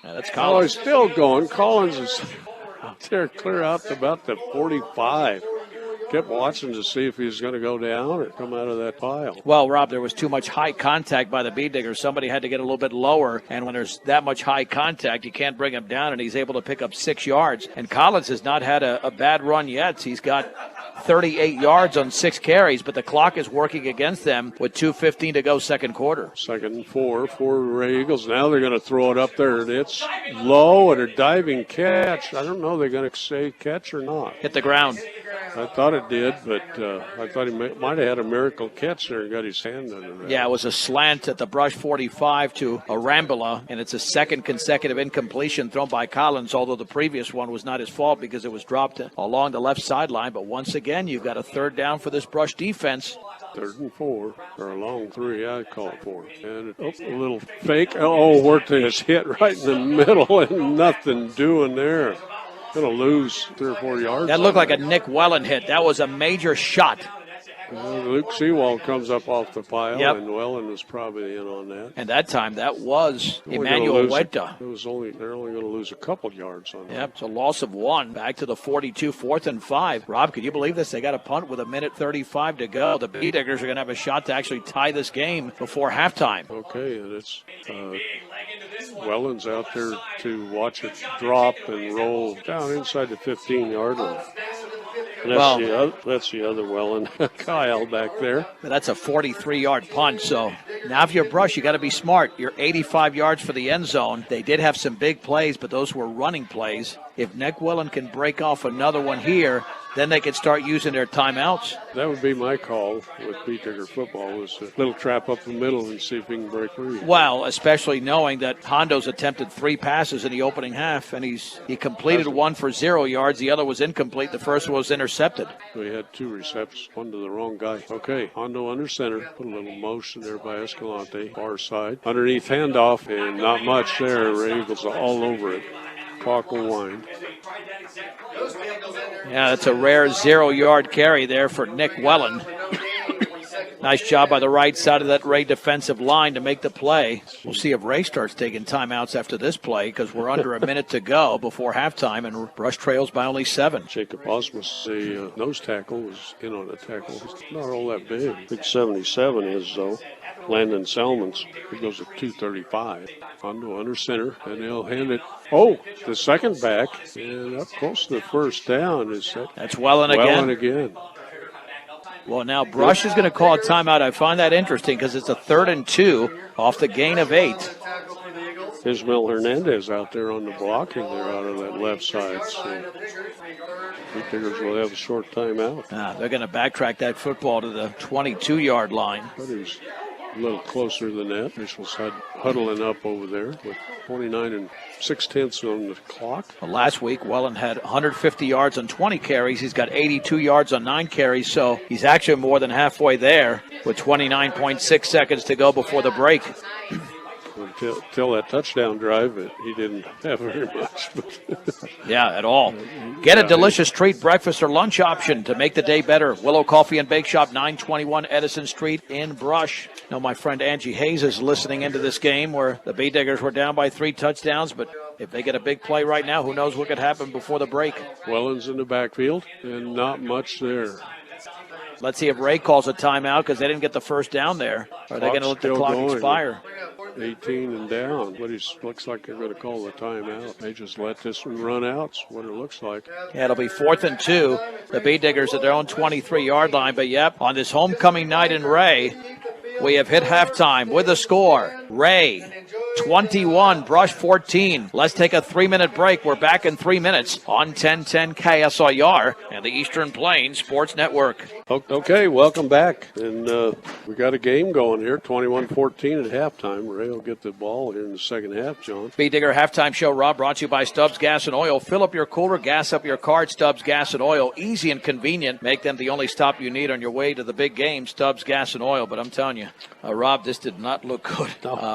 That's Collins. He's still going. Collins is out there clear out to about the 45. Kept watching to see if he was going to go down or come out of that pile. Well, Rob, there was too much high contact by the Bee Diggers. Somebody had to get a little bit lower, and when there's that much high contact, you can't bring him down, and he's able to pick up 6 yards. And Collins has not had a bad run yet. He's got 38 yards on 6 carries, but the clock is working against them with 2:15 to go second quarter. 2nd and 4 for Wray Eagles. Now they're going to throw it up there, and it's low and a diving catch. I don't know if they're going to say catch or not. Hit the ground. I thought it did, but I thought he might have had a miracle catch there and got his hand under there. Yeah, it was a slant at the Brush 45 to Arambula, and it's a second consecutive incompletion thrown by Collins, although the previous one was not his fault because it was dropped along the left sideline. But once again, you've got a 3rd down for this Brush defense. 3rd and 4, or a long 3, I'd call it 4. And a little fake. Oh, Wirth is hit right in the middle and nothing doing there. Going to lose 3 or 4 yards. That looked like a Nick Welland hit. That was a major shot. Luke Seawald comes up off the pile, yep. And Welland was probably in on that. And that time, that was Emmanuel Wedda. They're only going to lose a couple yards on that. Yep, it's a loss of 1. Back to the 42, 4th and 5. Rob, could you believe this? They got a punt with 1:35 to go. The Bee Diggers are going to have a shot to actually tie this game before halftime. Okay, and it's Welland's out there to watch it drop and roll down inside the 15-yard line. And that's the other Welland, Kyle back there. But that's a 43-yard punt. So now if you're Brush, you got to be smart. You're 85 yards for the end zone. They did have some big plays, but those were running plays. If Nick Welland can break off another one here, then they can start using their timeouts. That would be my call with Beat Digger football, is a little trap up the middle and see if he can break free. Well, especially knowing that Hondo's attempted 3 passes in the opening half, and he completed one for 0 yards. The other was incomplete. The first was intercepted. We had 2 receptions, one to the wrong guy. Okay, Hondo under center. Put a little motion there by Escalante, far side. Underneath handoff, and not much there. Wray Eagles all over it. Clock will wind. Yeah, that's a rare 0-yard carry there for Nick Welland. Nice job by the right side of that Wray defensive line to make the play. We'll see if Wray starts taking timeouts after this play because we're under a minute to go before halftime, and Brush trails by only 7. Jacob Osmus, the nose tackle, was in on the tackle. He's not all that big. Big 77 is, though. Landon Selmans, he goes at 235. Hondo under center, and they'll hand it. Oh, the second back, and up close to the first down. That's Welland again. Well, now Brush is going to call a timeout. I find that interesting because it's a 3rd and 2 off the gain of 8. Ismael Hernandez out there on the blocking there out of that left side. So Beat Diggers will have a short timeout. They're going to backtrack that football to the 22-yard line. But he's a little closer than that. Officials huddling up over there with 29 6/10 on the clock. Well, last week, Welland had 150 yards on 20 carries. He's got 82 yards on 9 carries, so he's actually more than halfway there with 29.6 seconds to go before the break. Until that touchdown drive, he didn't have very much. Yeah, at all. Get a delicious treat, breakfast, or lunch option to make the day better. Willow Coffee and Bake Shop, 921 Edison Street in Brush. Now, my friend Angie Hayes is listening into this game where the Bee Diggers were down by 3 touchdowns, but if they get a big play right now, who knows what could happen before the break. Welland's in the backfield, and not much there. Let's see if Wray calls a timeout because they didn't get the first down there. Are they going to let the clock expire? 18 and down, but it looks like they're going to call the timeout. They just let this one run out. That's what it looks like. Yeah, it'll be 4th and 2. The Bee Diggers at their own 23-yard line. But, yep, on this homecoming night in Wray, we have hit halftime with a score. Wray 21, Brush 14. Let's take a 3-minute break. We're back in 3 minutes on 1010 KSIR and the Eastern Plains Sports Network. Okay, welcome back. And we got a game going here, 21-14 at halftime. Ray will get the ball here in the second half, John. Bee Digger Halftime Show, Rob, brought to you by Stubbs Gas and Oil. Fill up your cooler, gas up your car at Stubbs Gas and Oil. Easy and convenient. Make them the only stop you need on your way to the big game, Stubbs Gas and Oil. But I'm telling you, Rob, this did not look good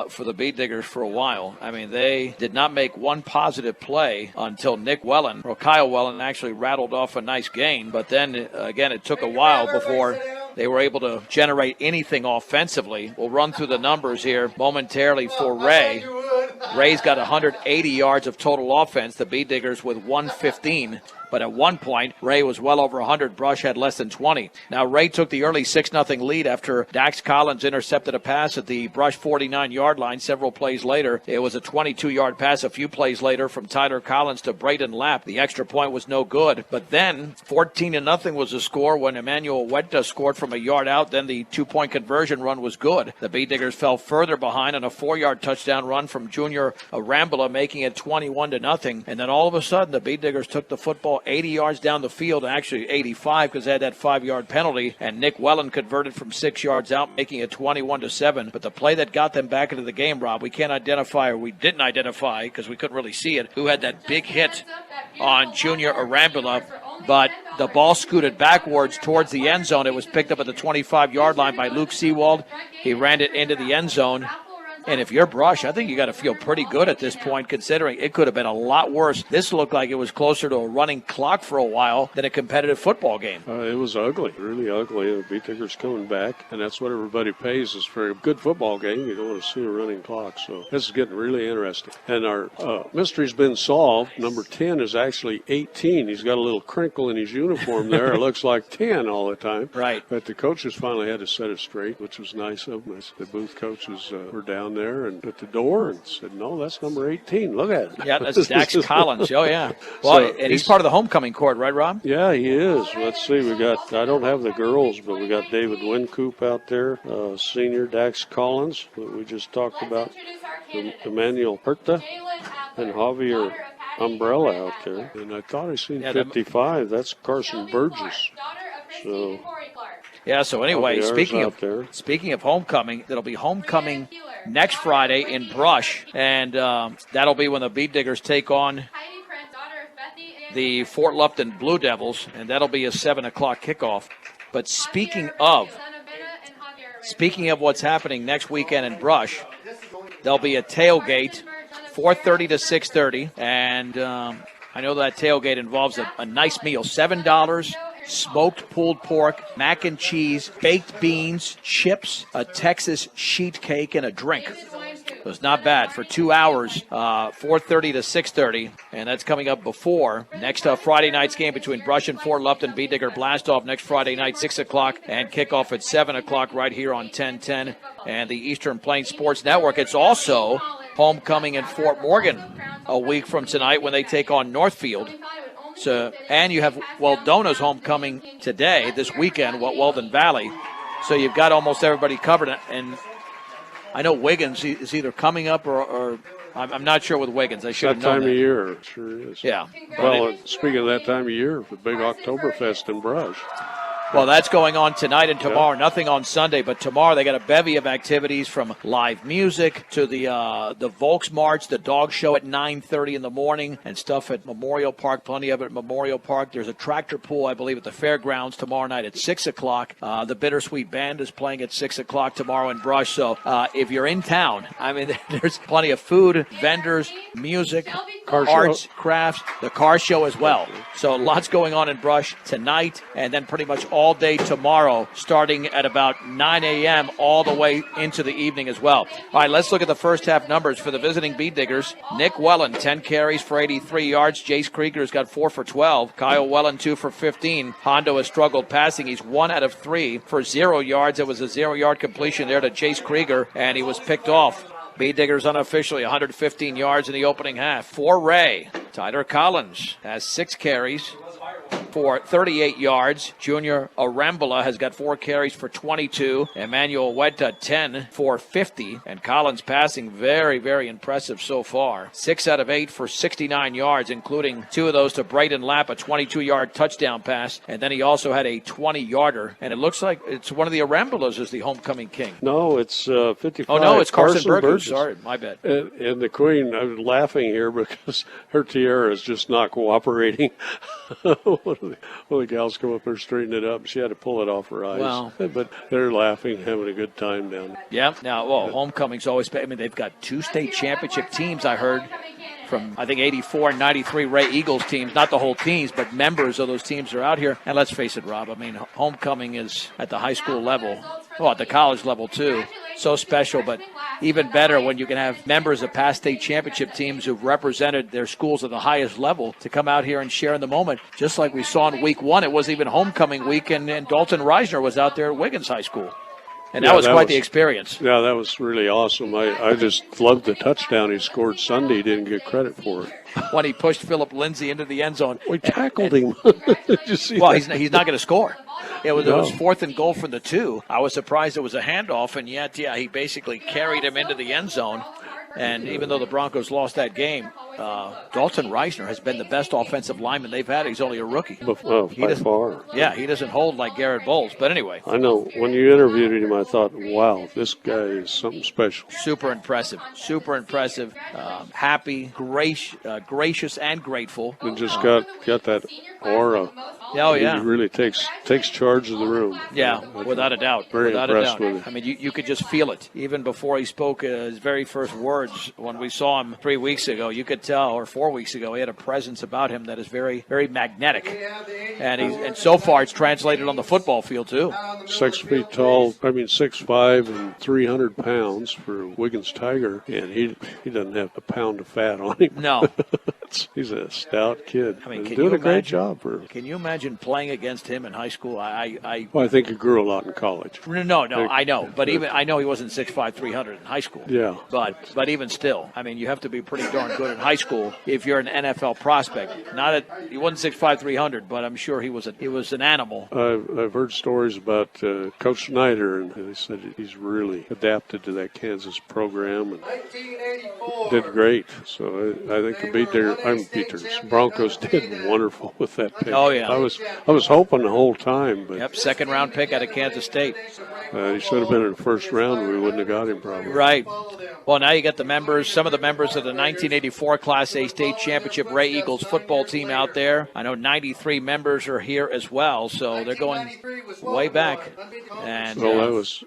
for the Bee Diggers for a while. I mean, they did not make one positive play until Kyle Welland actually rattled off a nice gain. But then, again, it took a while before they were able to generate anything offensively. We'll run through the numbers here momentarily for Wray. Ray's got 180 yards of total offense. The Bee Diggers with 115. But at one point, Wray was well over 100. Brush had less than 20. Now, Wray took the early 6-0 lead after Dax Collins intercepted a pass at the Brush 49-yard line. Several plays later, it was a 22-yard pass a few plays later from Tyler Collins to Braden Lapp. The extra point was no good. But then, 14-0 was the score when Emmanuel Huerta scored from a yard out. Then the 2-point conversion run was good. The Bee Diggers fell further behind on a 4-yard touchdown run from Junior Arambula, making it 21-0. And then all of a sudden, the Bee Diggers took the football 80 yards down the field, actually 85 because they had that 5-yard penalty, and Nick Welland converted from 6 yards out, making it 21-7. But the play that got them back into the game, Rob, we didn't identify because we couldn't really see it, who had that big hit on Junior Arambula, but the ball scooted backwards towards the end zone. It was picked up at the 25-yard line by Luke Seawald. He ran it into the end zone. And if you're Brush, I think you got to feel pretty good at this point, considering it could have been a lot worse. This looked like it was closer to a running clock for a while than a competitive football game. It was ugly, really ugly. The Bee Diggers coming back, and that's what everybody pays is for a good football game. You don't want to see a running clock, so this is getting really interesting. And our mystery's been solved. Number 10 is actually 18. He's got a little crinkle in his uniform there. It looks like 10 all the time. Right. But the coaches finally had to set it straight, which was nice of them. The booth coaches were down there and at the door and said, no, that's number 18. Look at it. Yeah, that's Dax Collins. Oh, yeah. Well, so, and he's part of the homecoming court, right, Rob? Yeah, he is. Let's see. I don't have the girls, but we got David Wincoop out there, senior Dax Collins, that we just talked about, Emmanuel Huerta, and Javier Umbrella out there. And I thought I seen 55. That's Carson Burgess. So... Yeah, so anyway, speaking of homecoming, it'll be homecoming next Friday in Brush, and that'll be when the Bee Diggers take on the Fort Lupton Blue Devils, and that'll be a 7 o'clock kickoff. But speaking of what's happening next weekend in Brush, there'll be a tailgate, 4:30 to 6:30, and I know that tailgate involves a nice meal, $7. Smoked pulled pork, mac and cheese, baked beans, chips, a Texas sheet cake, and a drink. It was not bad for 2 hours, 4:30 to 6:30, and that's coming up before next Friday night's game between Brush and Fort Lupton. Bee Digger blast-off next Friday night, 6 o'clock, and kickoff at 7 o'clock right here on 1010 and the Eastern Plains Sports Network. It's also homecoming in Fort Morgan a week from tonight when they take on Northfield. So, and you have Weldona's homecoming today, this weekend, Weldon Valley. So you've got almost everybody covered. And I know Wiggins is either coming up or I'm not sure with Wiggins. I should have known that. That time of year, sure is. Yeah. Well, speaking of that time of year, the big Oktoberfest in Brush. Well, that's going on tonight and tomorrow. Nothing on Sunday, but tomorrow they got a bevy of activities from live music to the Volksmarch, the dog show at 9:30 in the morning, and stuff at Memorial Park. Plenty of it at Memorial Park. There's a tractor pull, I believe, at the fairgrounds tomorrow night at 6 o'clock. The Bittersweet Band is playing at 6 o'clock tomorrow in Brush. So if you're in town, I mean, there's plenty of food, vendors, music, arts, crafts, the car show as well. So lots going on in Brush tonight and then pretty much all day tomorrow, starting at about 9 a.m. all the way into the evening as well. All right, let's look at the first half numbers for the visiting Bee Diggers. Nick Wellen, 10 carries for 83 yards. Jace Krieger's got 4 for 12. Kyle Wellen, 2 for 15. Hondo has struggled passing. He's 1 out of 3 for 0 yards. It was a 0-yard completion there to Jace Krieger, and he was picked off. Bee Diggers unofficially 115 yards in the opening half. For Wray, Tyler Collins has 6 carries for 38 yards. Junior Arambula has got 4 carries for 22. Emmanuel Weta, 10 for 50. And Collins passing very, very impressive so far. 6 out of 8 for 69 yards, including 2 of those to Braden Lapp, a 22-yard touchdown pass. And then he also had a 20-yarder. And it looks like it's one of the Arambulas is the homecoming king. No, it's 55. Oh, no, it's Carson Burgess. Burgess. Sorry, my bad. And the Queen, I'm laughing here because her tiara is just not cooperating. One of the gals come up there, straighten it up. She had to pull it off her eyes. Wow. But they're laughing, having a good time down there. Yeah. Now, homecoming's always, I mean, they've got 2 state championship teams, I heard, from, I think, 84 and 93 Wray Eagles teams. Not the whole teams, but members of those teams are out here. And let's face it, Rob, I mean, homecoming is at the high school level, well, at the college level, too. So special, but even better when you can have members of past state championship teams who've represented their schools at the highest level to come out here and share in the moment. Just like we saw in week 1, it was even homecoming week, and Dalton Reisner was out there at Wiggins High School. And that was quite the experience. Yeah, that was really awesome. I just loved the touchdown he scored Sunday. He didn't get credit for it. When he pushed Philip Lindsay into the end zone. We tackled him. Did you see that? He's not going to score. It was 4th and goal from the 2. I was surprised it was a handoff, and yet, he basically carried him into the end zone. And even though the Broncos lost that game, Dalton Reisner has been the best offensive lineman they've had. He's only a rookie. By far. Yeah, he doesn't hold like Garrett Bowles. But anyway. I know. When you interviewed him, I thought, wow, this guy is something special. Super impressive. Super impressive. Happy, gracious, and grateful. And just got that aura. Oh, yeah. He really takes charge of the room. Yeah, without a doubt. Very without impressed a doubt. with it. I mean, you could just feel it. Even before he spoke his very first words, when we saw him 3 weeks ago, you could tell, or 4 weeks ago, he had a presence about him that is very, very magnetic. And so far, it's translated on the football field, too. 6 feet tall, 6'5" and 300 pounds for Wiggins Tiger, and he doesn't have a pound of fat on him. No. He's a stout kid. I mean, He's doing a great job for him. Can you imagine playing against him in high school? I think he grew a lot in college. No, I know. But even I know he wasn't 6'5", 300 in high school. Yeah. But even still, I mean, you have to be pretty darn good in high school if you're an NFL prospect. He wasn't 6'5", 300, but I'm sure he was an animal. I've heard stories about Coach Snyder, and they said he's really adapted to that Kansas program and did great. So I think the Broncos did wonderful with that pick. Oh yeah. I was hoping the whole time, but 2nd round pick out of Kansas State. He should have been in the first round. We wouldn't have got him probably. Right. Well, now you got some of the members of the 1984 Class A State Championship Wray Eagles football team out there. I know 93 members are here as well, so they're going way back. And that was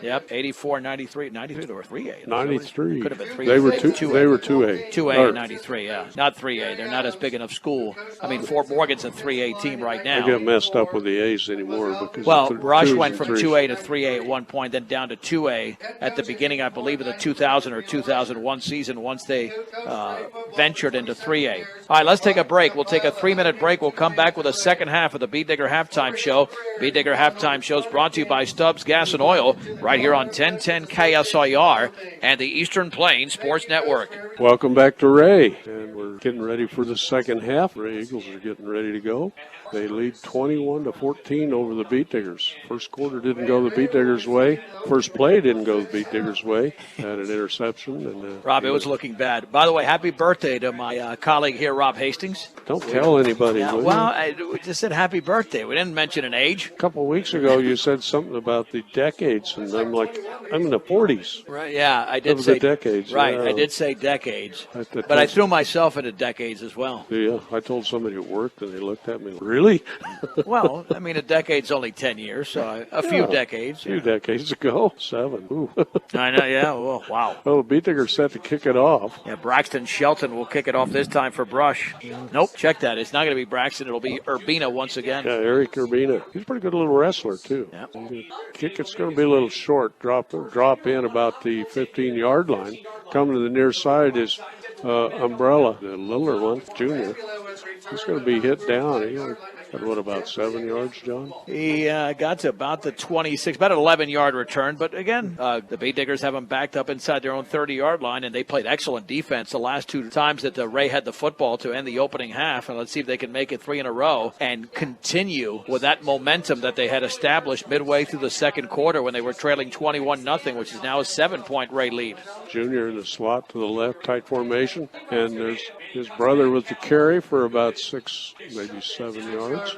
84, 93 they were 3A. 93. Could have been 3A. They were 2A. 2A in 93, yeah. Not 3A. They're not as big enough school. I mean, Fort Morgan's a 3A team right now. They get messed up with the A's anymore. Well, Rush went from 2A to 3A at one point, then down to 2A at the beginning, I believe, of the 2000 or 2001 season once they ventured into 3A. All right, let's take a break. We'll take a 3-minute break. We'll come back with a second half of the Bee Digger Halftime Show. Bee Digger Halftime Show is brought to you by Stubbs Gas and Oil right here on 1010 KSIR and the Eastern Plains Sports Network. Welcome back to Wray, and we're getting ready for the second half. Wray Eagles are getting ready to go. They lead 21-14 over the Beat Diggers. First quarter didn't go the Beat Diggers' way. First play didn't go the Beat Diggers' way. Had an interception. And Rob, it was looking bad. By the way, happy birthday to my colleague here, Rob Hastings. Don't tell anybody. Yeah, well, we just said happy birthday. We didn't mention an age. A couple of weeks ago, you said something about the decades, and I'm like, I'm in the 40s. Right? Yeah, I did Of say the decades. Right, Yeah. I did say decades, I but I threw myself into decades as well. Yeah, I told somebody at work, and they looked at me. Really? Well, I mean, a decade's only 10 years, so a few decades. A few decades ago, 7. Ooh. I know. Yeah. Well, wow. Well, the Beat Diggers set to kick it off. Yeah, Braxton Shelton will kick it off this time for Brush. Nope, check that. It's not going to be Braxton. It'll be Urbina once again. Yeah, Eric Urbina. He's a pretty good little wrestler, too. Yeah. Kick, it's going to be a little short. Drop in about the 15-yard line. Coming to the near side is Umbrella, the littler one, Junior. He's going to be hit down. He only got, what, about 7 yards, John? He got to about the 26, about an 11-yard return. But again, the Beat Diggers have him backed up inside their own 30-yard line, and they played excellent defense the last 2 times that the Wray had the football to end the opening half. And let's see if they can make it 3 in a row and continue with that momentum that they had established midway through the second quarter when they were trailing 21-0, which is now a 7-point Wray lead. Junior in the slot to the left, tight formation, and there's his brother with the carry for about 6, maybe 7 yards.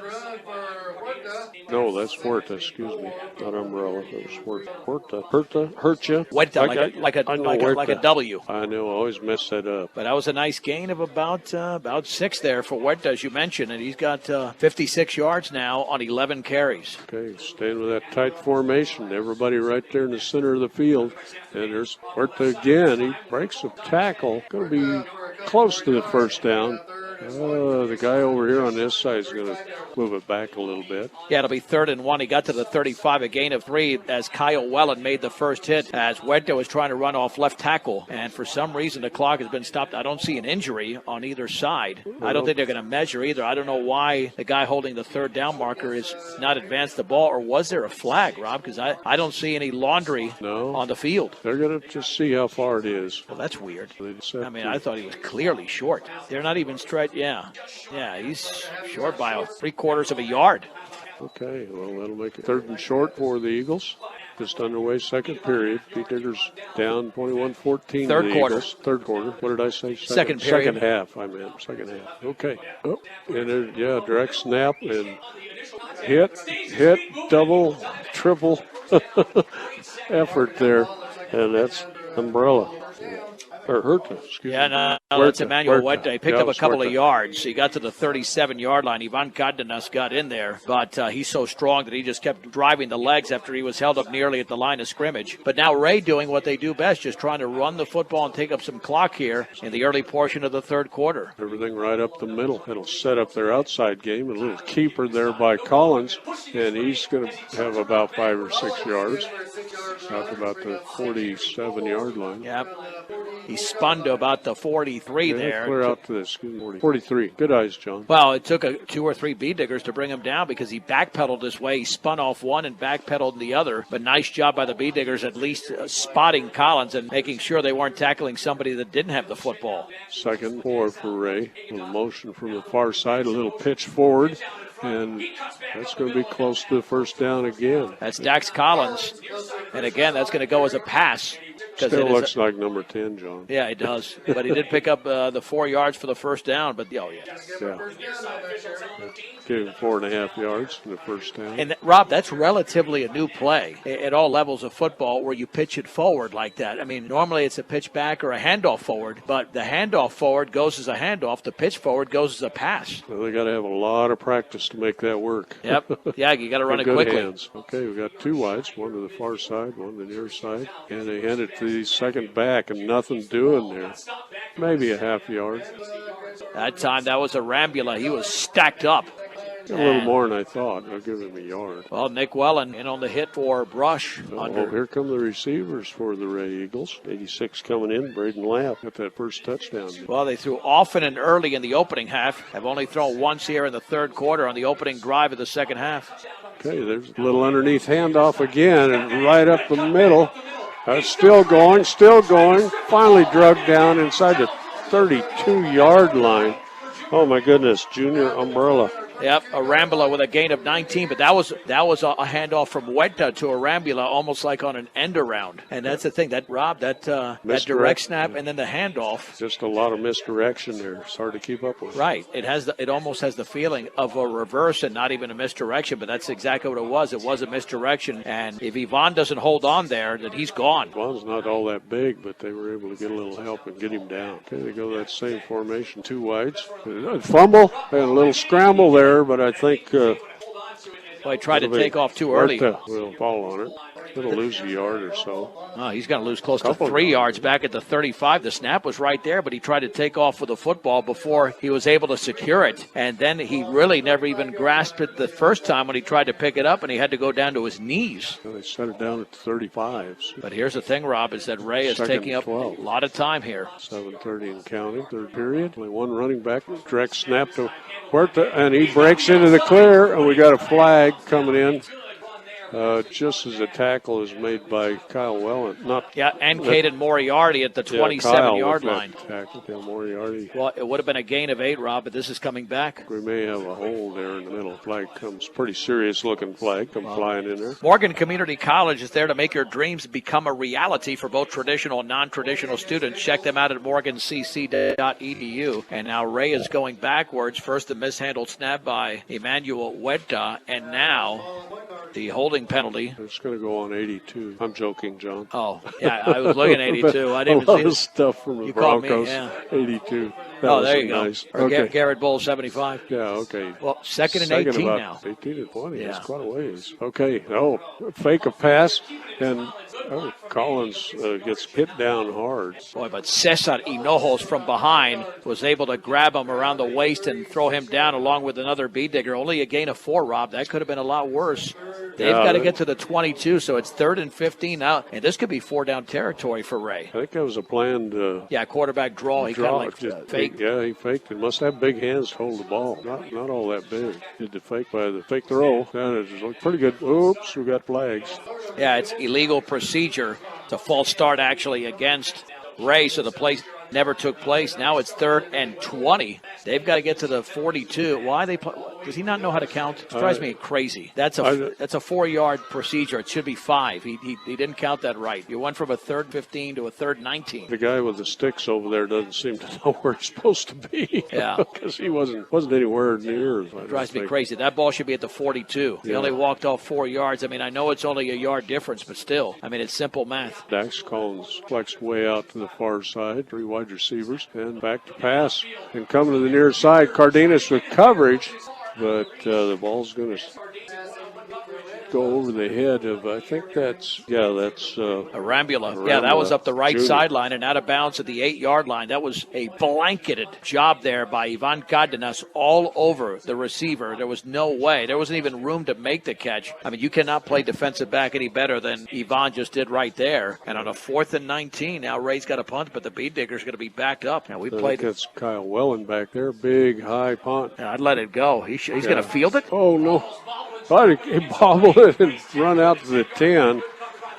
No, that's Huerta, excuse me. Not Umbrella. That was Huerta. Huerta. Huerta, like a W. I know, I always mess that up. But that was a nice gain of about 6 there for Huerta, as you mentioned, and he's got 56 yards now on 11 carries. Okay, staying with that tight formation. Everybody right there in the center of the field. And there's Huerta again. He breaks a tackle. Going to be close to the first down. The guy over here on this side is going to move it back a little bit. Yeah, it'll be 3rd and 1. He got to the 35, a gain of 3 as Kyle Wellen made the first hit as Huerta was trying to run off left tackle. And for some reason, the clock has been stopped. I don't see an injury on either side. I don't think they're going to measure either. I don't know why the guy holding the 3rd down marker is not advanced the ball. Or was there a flag, Rob? Because I don't see any laundry on the field. They're going to just see how far it is. Well, that's weird. I mean, I thought he was clearly short. They're not even straight. Yeah, he's short by 3/4 of a yard. Okay, well, that'll make it 3rd and short for the Eagles. Just underway, second period. Beat Diggers down 21-14. Third quarter. Eagles. Third quarter. What did I say? Second period. Second half, I meant. Second half. Okay. Oh, and there, direct snap and hit, double, triple effort there. And that's Umbrella. Or Huerta, excuse me. Yeah, no, that's Emmanuel Huerta. He picked up a couple of yards. He got to the 37-yard line. Ivan Cardenas got in there, but he's so strong that he just kept driving the legs after he was held up nearly at the line of scrimmage. But now Wray doing what they do best, just trying to run the football and take up some clock here in the early portion of the third quarter. Everything right up the middle. It'll set up their outside game. A little keeper there by Collins, and he's going to have about 5 or 6 yards. Talk about the 47-yard line. Yep. He spun to about the 43 there. Clear out to this. 43. Good eyes, John. Well, it took 2 or 3 Beat Diggers to bring him down because he backpedaled this way. He spun off one and backpedaled the other. But nice job by the Beat Diggers at least spotting Collins and making sure they weren't tackling somebody that didn't have the football. 2nd 4 for Wray. A little motion from the far side, a little pitch forward. And that's going to be close to the first down again. That's Dax Collins. And again, that's going to go as a pass. Still looks like number 10, John. Yeah, it does. But he did pick up the 4 yards for the first down. But, Yeah. Gave him 4.5 yards in the first down. And, Rob, that's relatively a new play at all levels of football where you pitch it forward like that. I mean, normally it's a pitch back or a handoff forward, but the handoff forward goes as a handoff. The pitch forward goes as a pass. Well, they got to have a lot of practice to make that work. Yep. Yeah, you got to run it quickly. Hands. Okay, we got 2 wides, one to the far side, one to the near side. And they hand it to the second back and nothing doing there. Maybe a half yard. That time, that was a Rambula. He was stacked up. A little more than I thought. I'll give him a yard. Well, Nick Wellen in on the hit for Brush. Here come the receivers for the Wray Eagles. 86 coming in. Braden Lapp got that first touchdown. Well, they threw often and early in the opening half. Have only thrown once here in the third quarter on the opening drive of the second half. Okay, there's a little underneath handoff again and right up the middle. Still going. Finally drugged down inside the 32-yard line. Oh, my goodness. Junior Umbrella. Yep, Arambula with a gain of 19, but that was a handoff from Huerta to Arambula, almost like on an end around. And that's the thing, that direct snap and then the handoff. Just a lot of misdirection there. It's hard to keep up with. Right. It almost has the feeling of a reverse and not even a misdirection, but that's exactly what it was. It was a misdirection, and if Ivan doesn't hold on there, then he's gone. Ivan's not all that big, but they were able to get a little help and get him down. Okay, they go that same formation, 2 wides. Fumble and a little scramble there, but I think well, he tried to take off too early. Will fall on it. It'll lose a yard or so. Oh, he's going to lose close to 3 yards back at the 35. The snap was right there, but he tried to take off with the football before he was able to secure it. And then he really never even grasped it the first time when he tried to pick it up, and he had to go down to his knees. Well, they set it down at the 35. But here's the thing, Rob, is that Wray is taking up 12. a lot of time here. 7:30 and counting. Third period. Only one running back. Direct snap to Huerta, and he breaks into the clear, and we got a flag coming in. Just as a tackle is made by Kyle Welland. And Caden Moriarty at the 27-yard line. Tackle, Moriarty. Well, it would have been a gain of 8, Rob, but this is coming back. We may have a hole there in the middle. Flag comes, pretty serious-looking flag, flying in there. Morgan Community College is there to make your dreams become a reality for both traditional and non-traditional students. Check them out at morgancc.edu. And now Wray is going backwards. First, a mishandled snap by Emmanuel Huerta, and now the holding penalty. It's going to go on 82. I'm joking, John. Oh, yeah, I was looking at 82. I didn't even see the stuff from the Broncos. Me, yeah. 82. There you nice. go. Or okay. Garrett Bull, 75. Yeah, okay. Well, second and 18 now. 18 and 20. Yeah. That's quite a ways. Okay. Fake a pass, and Collins gets hit down hard. Boy, but Cesar Hinojos from behind was able to grab him around the waist and throw him down along with another B-digger. Only a gain of 4, Rob. That could have been a lot worse. They've got to get to the 22, so it's 3rd and 15 now. And this could be 4-down territory for Wray. I think that was a planned quarterback draw. He kind of like faked. Yeah, he faked. He must have big hands to hold the ball. Not all that big. Did the fake throw. That is pretty good. Oops, we got flags. Yeah, it's illegal procedure. It's a false start, actually, against Wray, so the play never took place. Now it's 3rd and 20. They've got to get to the 42. Why they play? Does he not know how to count? It drives me crazy. That's a 4-yard procedure. It should be 5. He didn't count that right. You went from a 3rd 15 to a 3rd 19. The guy with the sticks over there doesn't seem to know where he's supposed to be. Yeah, because he wasn't anywhere near. It drives me crazy. That ball should be at the 42. He only walked off 4 yards. I mean, I know it's only a yard difference, but still, I mean, it's simple math. Dax Collins flexed way out to the far side. 3 wide receivers and back to pass and coming to the near side. Cardenas with coverage. But the ball's going to go over the head of, I think that's Arambula. Yeah, that was up the right sideline and out of bounds at the 8-yard line. That was a blanketed job there by Ivan Cardenas all over the receiver. There was no way. There wasn't even room to make the catch. I mean, you cannot play defensive back any better than Ivan just did right there. And on a 4th and 19, now Ray's got a punt, but the B-digger's going to be backed up. Now I think that's Kyle Welland back there. Big, high punt. Yeah, I'd let it go. He's going to field it? Oh, no. Thought he bobbled it and run out to the 10.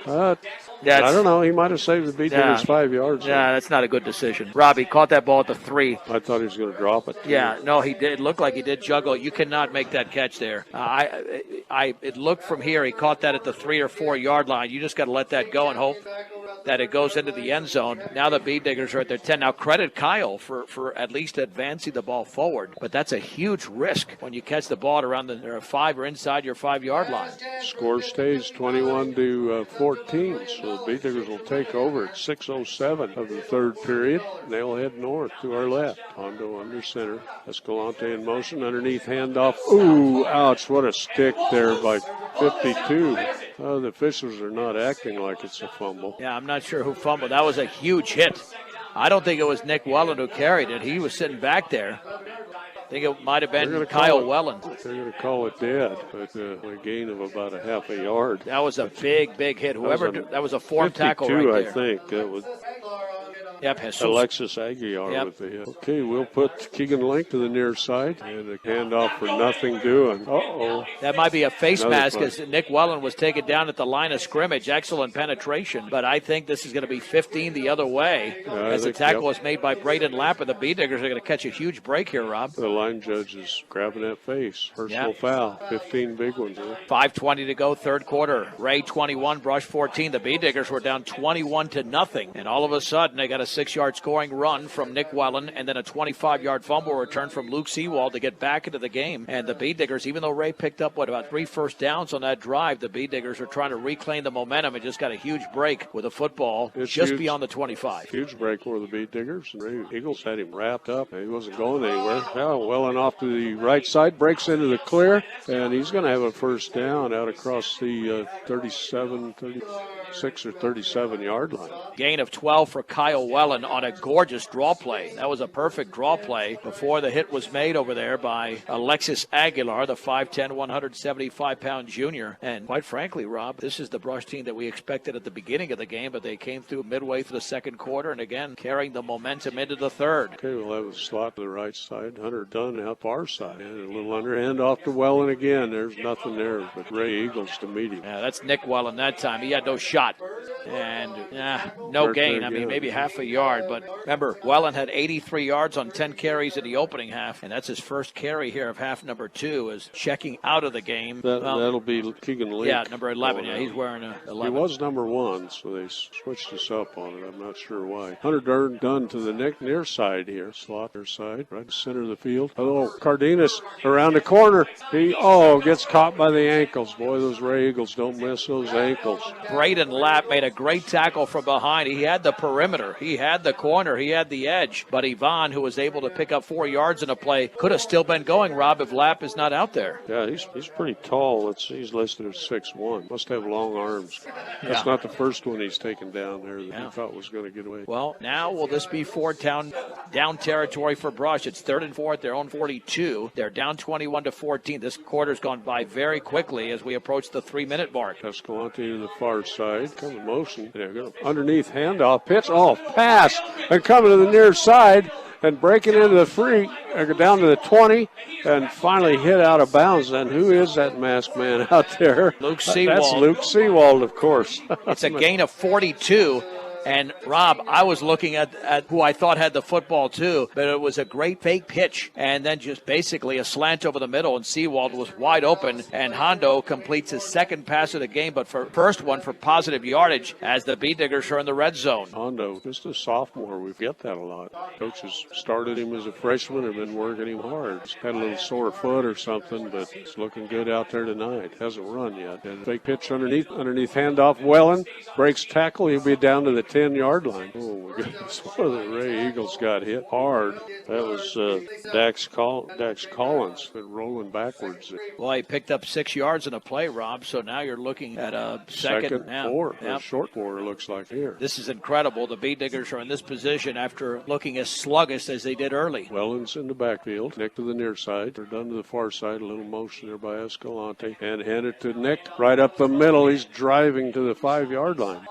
I don't know. He might have saved the B-digger's 5 yards. Yeah, that's not a good decision. Robbie caught that ball at the 3. I thought he was going to drop it. Yeah, no, he did. It looked like he did juggle. You cannot make that catch there. It looked from here. He caught that at the 3 or 4 yard line. You just got to let that go and hope that it goes into the end zone. Now the B-diggers are at their 10. Now credit Kyle for at least advancing the ball forward. But that's a huge risk when you catch the ball at around the 5 or inside your 5 yard line. Score stays 21-14. So the B-diggers will take over at 6:07 of the 3rd period. They'll head north to our left. Hondo under center. Escalante in motion. Underneath handoff. Ooh, ouch. What a stick there by 52. The officials are not acting like it's a fumble. Yeah, I'm not sure who fumbled. That was a huge hit. I don't think it was Nick Welland who carried it. He was sitting back there. I think it might have been Kyle Welland. They're going to call it dead, but a gain of about a half a yard. That was a big hit. That was a form tackle right there. 52, I think. Yep, Jesus. Alexis Aguilar with the hit. Okay, we'll put Keegan Link to the near side. And a handoff for nothing doing. Uh-oh. That might be a face Another mask play. as Nick Wellen was taken down at the line of scrimmage. Excellent penetration. But I think this is going to be 15 the other way as the tackle is made by Braden Lapp, and the B-Diggers are going to catch a huge break here, Rob. The line judge is grabbing that face. Personal foul. 15 big ones. 5:20 to go, third quarter. Wray 21, Brush 14. The B-Diggers were down 21-0. And all of a sudden, they got a 6-yard scoring run from Nick Wellen and then a 25-yard fumble return from Luke Seawald to get back into the game. And the B-Diggers, even though Wray picked up, about 3 first downs on that drive, the B-Diggers are trying to reclaim the momentum and just got a huge break with a football just beyond the 25. Huge break for the B-Diggers. The Eagles had him wrapped up. He wasn't going anywhere. Now Wellen off to the right side, breaks into the clear, and he's going to have a first down out across the 36 or 37-yard line. Gain of 12 for Kyle Wellen on a gorgeous draw play. That was a perfect draw play before the hit was made over there by Alexis Aguilar, the 5'10", 175-pound junior. And quite frankly, Rob, this is the Brush team that we expected at the beginning of the game, but they came through midway through the second quarter and again carrying the momentum into the third. Okay, we'll have a slot to the right side. Hunter Dunn out far side. And a little underhand off to Wellen again. There's nothing there but Ray Eagles to meet him. Yeah, that's Nick Wellen that time. He had no shot. And no gain. I mean, maybe half a yard. But remember, Wellen had 83 yards on 10 carries in the opening half. And that's his first carry here of half number 2 is checking out of the game. That'll be Keegan Link. Yeah, number 11. Yeah, he's wearing a 11. He was number 1, so they switched us up on it. I'm not sure why. Hunter Dunn to the near side here. Slot near side, right center of the field. Hello, Cardenas around the corner. He gets caught by the ankles. Boy, those Ray Eagles don't miss those ankles. Braden Lapp made a great tackle from behind. He had the perimeter. He had the corner. He had the edge. But Yvonne, who was able to pick up 4 yards in a play, could have still been going, Rob, if Lapp is not out there. Yeah, he's pretty tall. He's listed as 6'1". Must have long arms. That's not the first one he's taken down there that he thought was going to get away. Well, now will this be down territory for Brush? It's 3rd and 4 at their own 42. They're down 21-14. This quarter's gone by very quickly as we approach the 3-minute mark. Escalante to the far side. Come in motion. They're going underneath handoff. Pitch. Pass. And coming to the near side and breaking into the free. Down to the 20 and finally hit out of bounds. And who is that masked man out there? Luke Seawald. That's Luke Seawald, of course. It's a gain of 42. And, Rob, I was looking at who I thought had the football, too, but it was a great fake pitch and then just basically a slant over the middle, and Seawald was wide open, and Hondo completes his second pass of the game, but first one for positive yardage as the B-Diggers are in the red zone. Hondo, just a sophomore. We get that a lot. Coaches started him as a freshman and been working him hard. He's had a little sore foot or something, but he's looking good out there tonight. Hasn't run yet. And fake pitch underneath handoff. Wellen breaks tackle. He'll be down to the 10-yard line. Oh, my goodness. One of the Ray Eagles got hit hard. That was Dax Collins rolling backwards. Well, he picked up 6 yards in a play, Rob, so now you're looking at a second 4. Yep. Short 4, it looks like here. This is incredible. The B-Diggers are in this position after looking as sluggish as they did early. Wellen's in the backfield. Nick to the near side. They're done to the far side. A little motion there by Escalante. And hand it to Nick right up the middle. He's driving to the 5-yard line.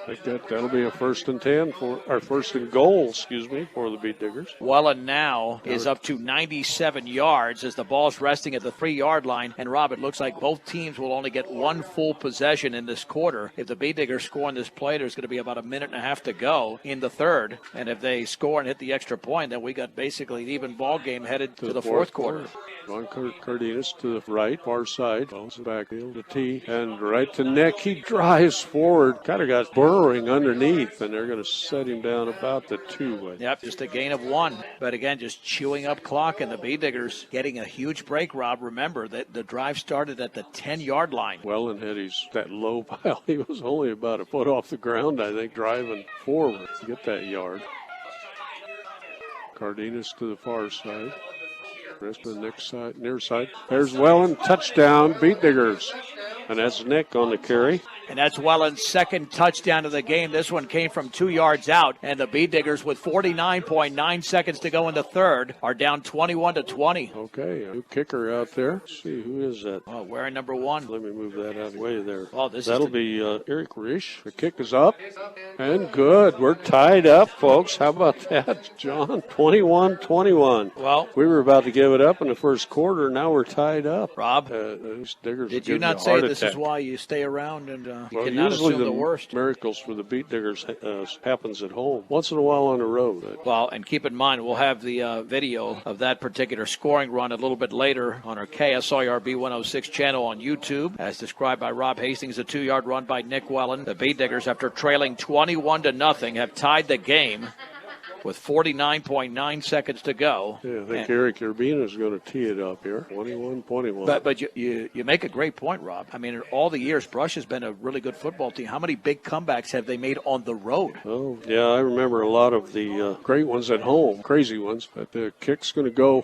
I think that'll be a 1st and 10 for our 1st and goal, for the B-Diggers. Wellen now is up to 97 yards as the ball's resting at the 3-yard line. And, Rob, it looks like both teams will only get one full possession in this quarter. If the B-Diggers score on this play, there's going to be about a minute and a half to go in the third. And if they score and hit the extra point, then we got basically an even ball game headed to the fourth quarter. Ron Cardenas to the right, far side. Balls backfield to T. And right to Nick. He drives forward. Kind of got burrowing underneath, and they're going to set him down about the 2. Yep, just a gain of 1. But again, just chewing up clock, and the B-Diggers getting a huge break, Rob. Remember that the drive started at the 10-yard line. Wellen had that low pile. He was only about a foot off the ground, I think, driving forward to get that yard. Cardenas to the far side. Rest of the near side. There's Wellen. Touchdown, B-Diggers. And that's Nick on the carry. And that's Welland's second touchdown of the game. This one came from 2 yards out. And the Bee Diggers, with 49.9 seconds to go in the third, are down 21-20. Okay, a new kicker out there. Let's see, who is that? Oh, wearing number 1. Let me move that out of the way there. Oh, That'll be Eric Risch. The kick is up. And good. We're tied up, folks. How about that, John? 21-21. Well, we were about to give it up in the first quarter. Now we're tied up. Rob, these Diggers did you not say this is why you stay around and you cannot assume the worst? Miracles for the Beat Diggers happens at home. Once in a while on the road. Well, and keep in mind, we'll have the video of that particular scoring run a little bit later on our KSIR B106 channel on YouTube, as described by Rob Hastings, a 2-yard run by Nick Welland. The Bee Diggers, after trailing 21-0, have tied the game with 49.9 seconds to go. Yeah, I think Eric Urbina is going to tee it up here, 21-21. But you make a great point, Rob. I mean, in all the years, Brush has been a really good football team. How many big comebacks have they made on the road? Oh, yeah, I remember a lot of the great ones at home, crazy ones. But the kick's going to go,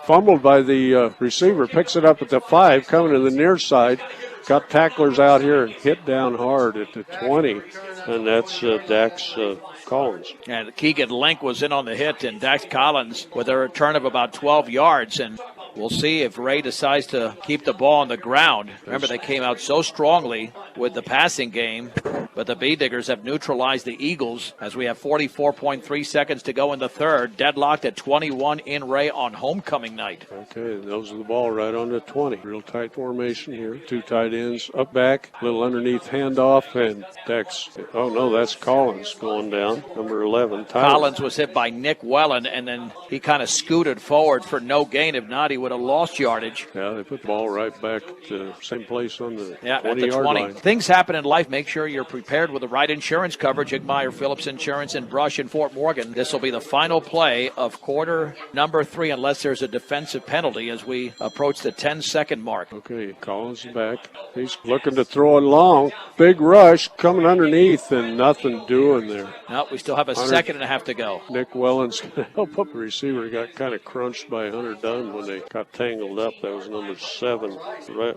fumbled by the receiver, picks it up at the 5, coming to the near side. Got tacklers out here and hit down hard at the 20, and that's Dax Collins. And Keegan Link was in on the hit, and Dax Collins with a return of about 12 yards. And we'll see if Wray decides to keep the ball on the ground. Remember, they came out so strongly with the passing game, but the Bee Diggers have neutralized the Eagles as we have 44.3 seconds to go in the third. Deadlocked at 21 in Wray on homecoming night. Okay, those are the ball right on the 20. Real tight formation here. 2 tight ends, up back, little underneath handoff, and Dax. Oh, no, that's Collins going down. Number 11, Tyler. Collins was hit by Nick Welland, and then he kind of scooted forward for no gain. If not, he would have lost yardage. Yeah, they put the ball right back to the same place on the 20-yard line. Things happen in life. Make sure you're prepared with the right insurance coverage. Igmeyer Phillips Insurance and Brush in Fort Morgan. This will be the final play of quarter number 3, unless there's a defensive penalty as we approach the 10-second mark. Okay, Collins back. He's looking to throw it long. Big rush coming underneath and nothing doing there. No, we still have a second and a half to go. Nick Welland's going to help up the receiver. He got kind of crunched by Hunter Dunn when they got tangled up. That was number 7,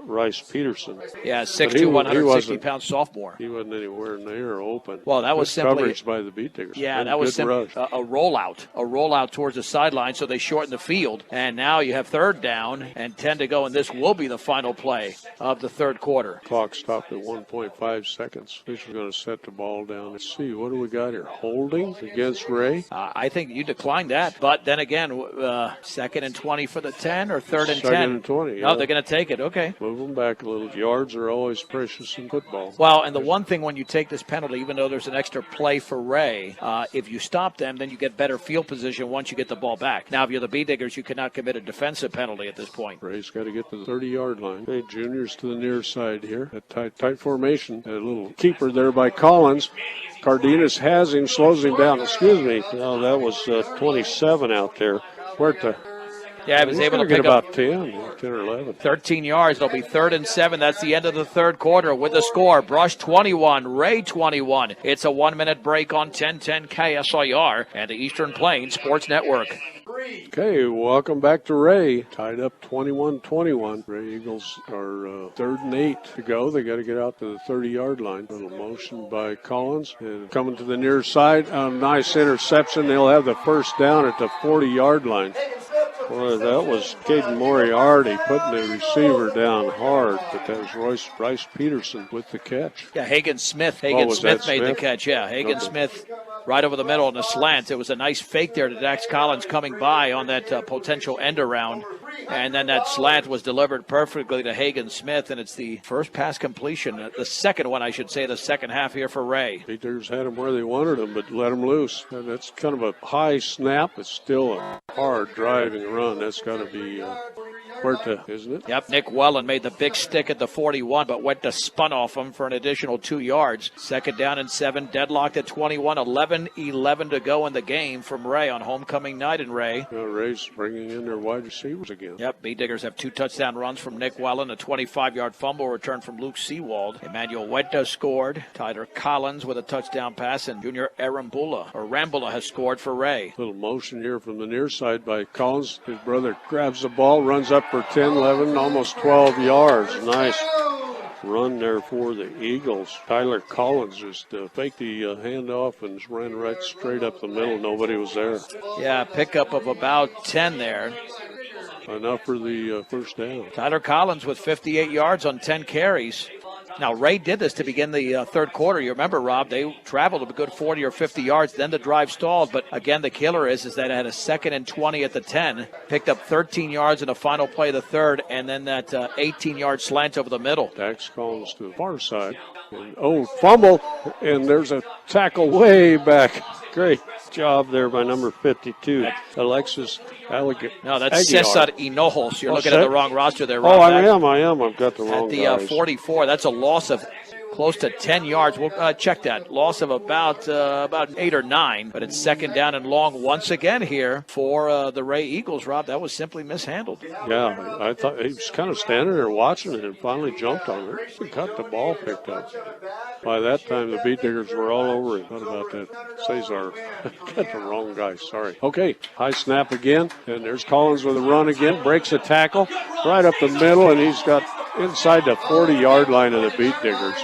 Rice Peterson. Yeah, 6'2", 160-pound sophomore. He wasn't anywhere near open. Well, that was simply coverage by the Beat Diggers. Yeah, that was simply a rollout towards the sideline, so they shortened the field. And now you have third down and 10 to go, and this will be the final play of the third quarter. Clock stopped at 1.5 seconds. Fisher's going to set the ball down. Let's see, what do we got here? Holding against Wray? I think you declined that. But then again, 2nd and 20 for the 10 or 3rd and 10? 2nd and 20, No, they're going to take it. Okay. Move them back a little. Yards are always precious in football. Well, and the one thing when you take this penalty, even though there's an extra play for Wray, if you stop them, then you get better field position once you get the ball back. Now, if you're the Bee Diggers, you cannot commit a defensive penalty at this point. Wray's got to get to the 30-yard line. Okay, juniors to the near side here. That tight formation. A little keeper there by Collins. Cardenas has him, slows him down. Excuse me. No, that was 27 out there. Yeah, he was able to get pick about up 10 or 11. 13 yards. It'll be 3rd and 7. That's the end of the third quarter with the score. Brush 21, Wray 21. It's a 1-minute break on 1010 KSIR and the Eastern Plains Sports Network. Okay, welcome back to Wray. Tied up 21-21. Wray Eagles are 3rd and 8 to go. They got to get out to the 30-yard line. Little motion by Collins. And coming to the near side. Nice interception. They'll have the first down at the 40-yard line. Boy, that was Caden Moriarty putting the receiver down hard, but that was Rice Peterson with the catch. Yeah, Hagen Smith made the catch. Yeah, Hagen Smith right over the middle on the slant. It was a nice fake there to Dax Collins coming by on that potential end around. And then that slant was delivered perfectly to Hagen Smith, and it's the first pass completion, the second one, I should say, the second half here for Wray. Peters had him where they wanted him, but let him loose. And that's kind of a high snap. It's still a hard driving run. That's got to be Huerta, isn't it? Yep, Nick Welland made the big stick at the 41, but went to spun off him for an additional 2 yards. 2nd down and 7, deadlocked at 21, 11 to go in the game from Wray on homecoming night in Wray. Ray's bringing in their wide receivers again. Yep, Bee Diggers have 2 touchdown runs from Nick Welland, a 25-yard fumble return from Luke Seawald. Emmanuel Huerta scored. Tyler Collins with a touchdown pass, and Junior Rambula has scored for Wray. Little motion here from the near side by Collins. His brother grabs the ball, runs up for 10, 11, almost 12 yards. Nice run there for the Eagles. Tyler Collins just faked the handoff and just ran right straight up the middle. Nobody was there. Yeah, pickup of about 10 there. Enough for the first down. Tyler Collins with 58 yards on 10 carries. Now, Wray did this to begin the third quarter. You remember, Rob, they traveled a good 40 or 50 yards. Then the drive stalled. But, again, the killer is that it had a 2nd and 20 at the 10. Picked up 13 yards in the final play of the third. And then that 18-yard slant over the middle. Dax Collins to the far side. And, fumble. And there's a tackle way back. Great job there by number 52, Alexis Alligator. No, that's Cesar Hinojos. You're looking at the wrong roster there, Rob. Oh, I am. I've got the wrong guys. At the 44, that's a loss of close to 10 yards. We'll check that. Loss of about 8 or 9, but it's 2nd down and long once again here for the Wray Eagles, Rob. That was simply mishandled. Yeah, I thought he was kind of standing there watching it and finally jumped on it. He got the ball picked up. By that time, the Beat Diggers were all over it. What about that? Cesar. Got the wrong guy, sorry. Okay, high snap again, and there's Collins with a run again. Breaks a tackle right up the middle, and he's got inside the 40-yard line of the Beat Diggers.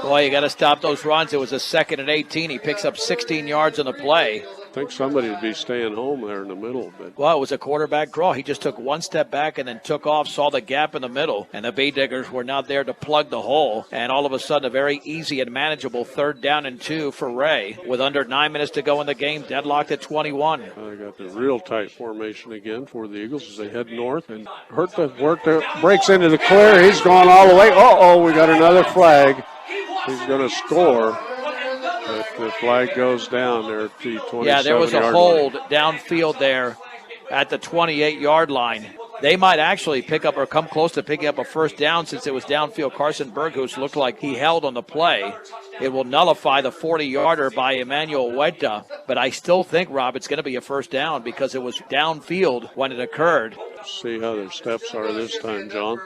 Boy, you got to stop those runs. It was a 2nd and 18. He picks up 16 yards on the play. I think somebody would be staying home there in the middle. But well, it was a quarterback draw. He just took one step back and then took off, saw the gap in the middle, and the Beat Diggers were not there to plug the hole. And all of a sudden, a very easy and manageable 3rd down and 2 for Wray. With under 9 minutes to go in the game, deadlocked at 21. They got the real tight formation again for the Eagles as they head north. And breaks into the clear. He's gone all the way. We got another flag. He's going to score. But the flag goes down there at the 27-yard line. Yeah, there was a hold downfield there at the 28-yard line. They might actually pick up or come close to picking up a first down since it was downfield. Carson Burgos looked like he held on the play. It will nullify the 40-yarder by Emmanuel Huerta. But I still think, Rob, it's going to be a first down because it was downfield when it occurred. See how their steps are this time, John.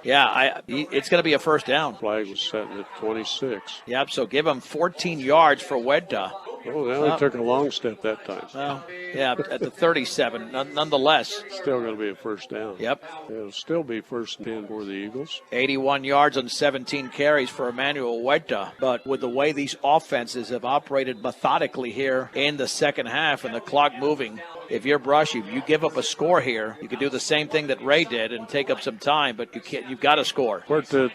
Yeah, it's going to be a first down. Flag was set at 26. Yep, so give him 14 yards for Huerta. Oh, they only took a long step that time. Well, yeah, at the 37, nonetheless. Still going to be a first down. Yep. It'll still be 1st and 10 for the Eagles. 81 yards on 17 carries for Emmanuel Huerta. But with the way these offenses have operated methodically here in the second half and the clock moving, if you're Brush, you give up a score here, you could do the same thing that Wray did and take up some time, but you've got to score. We're to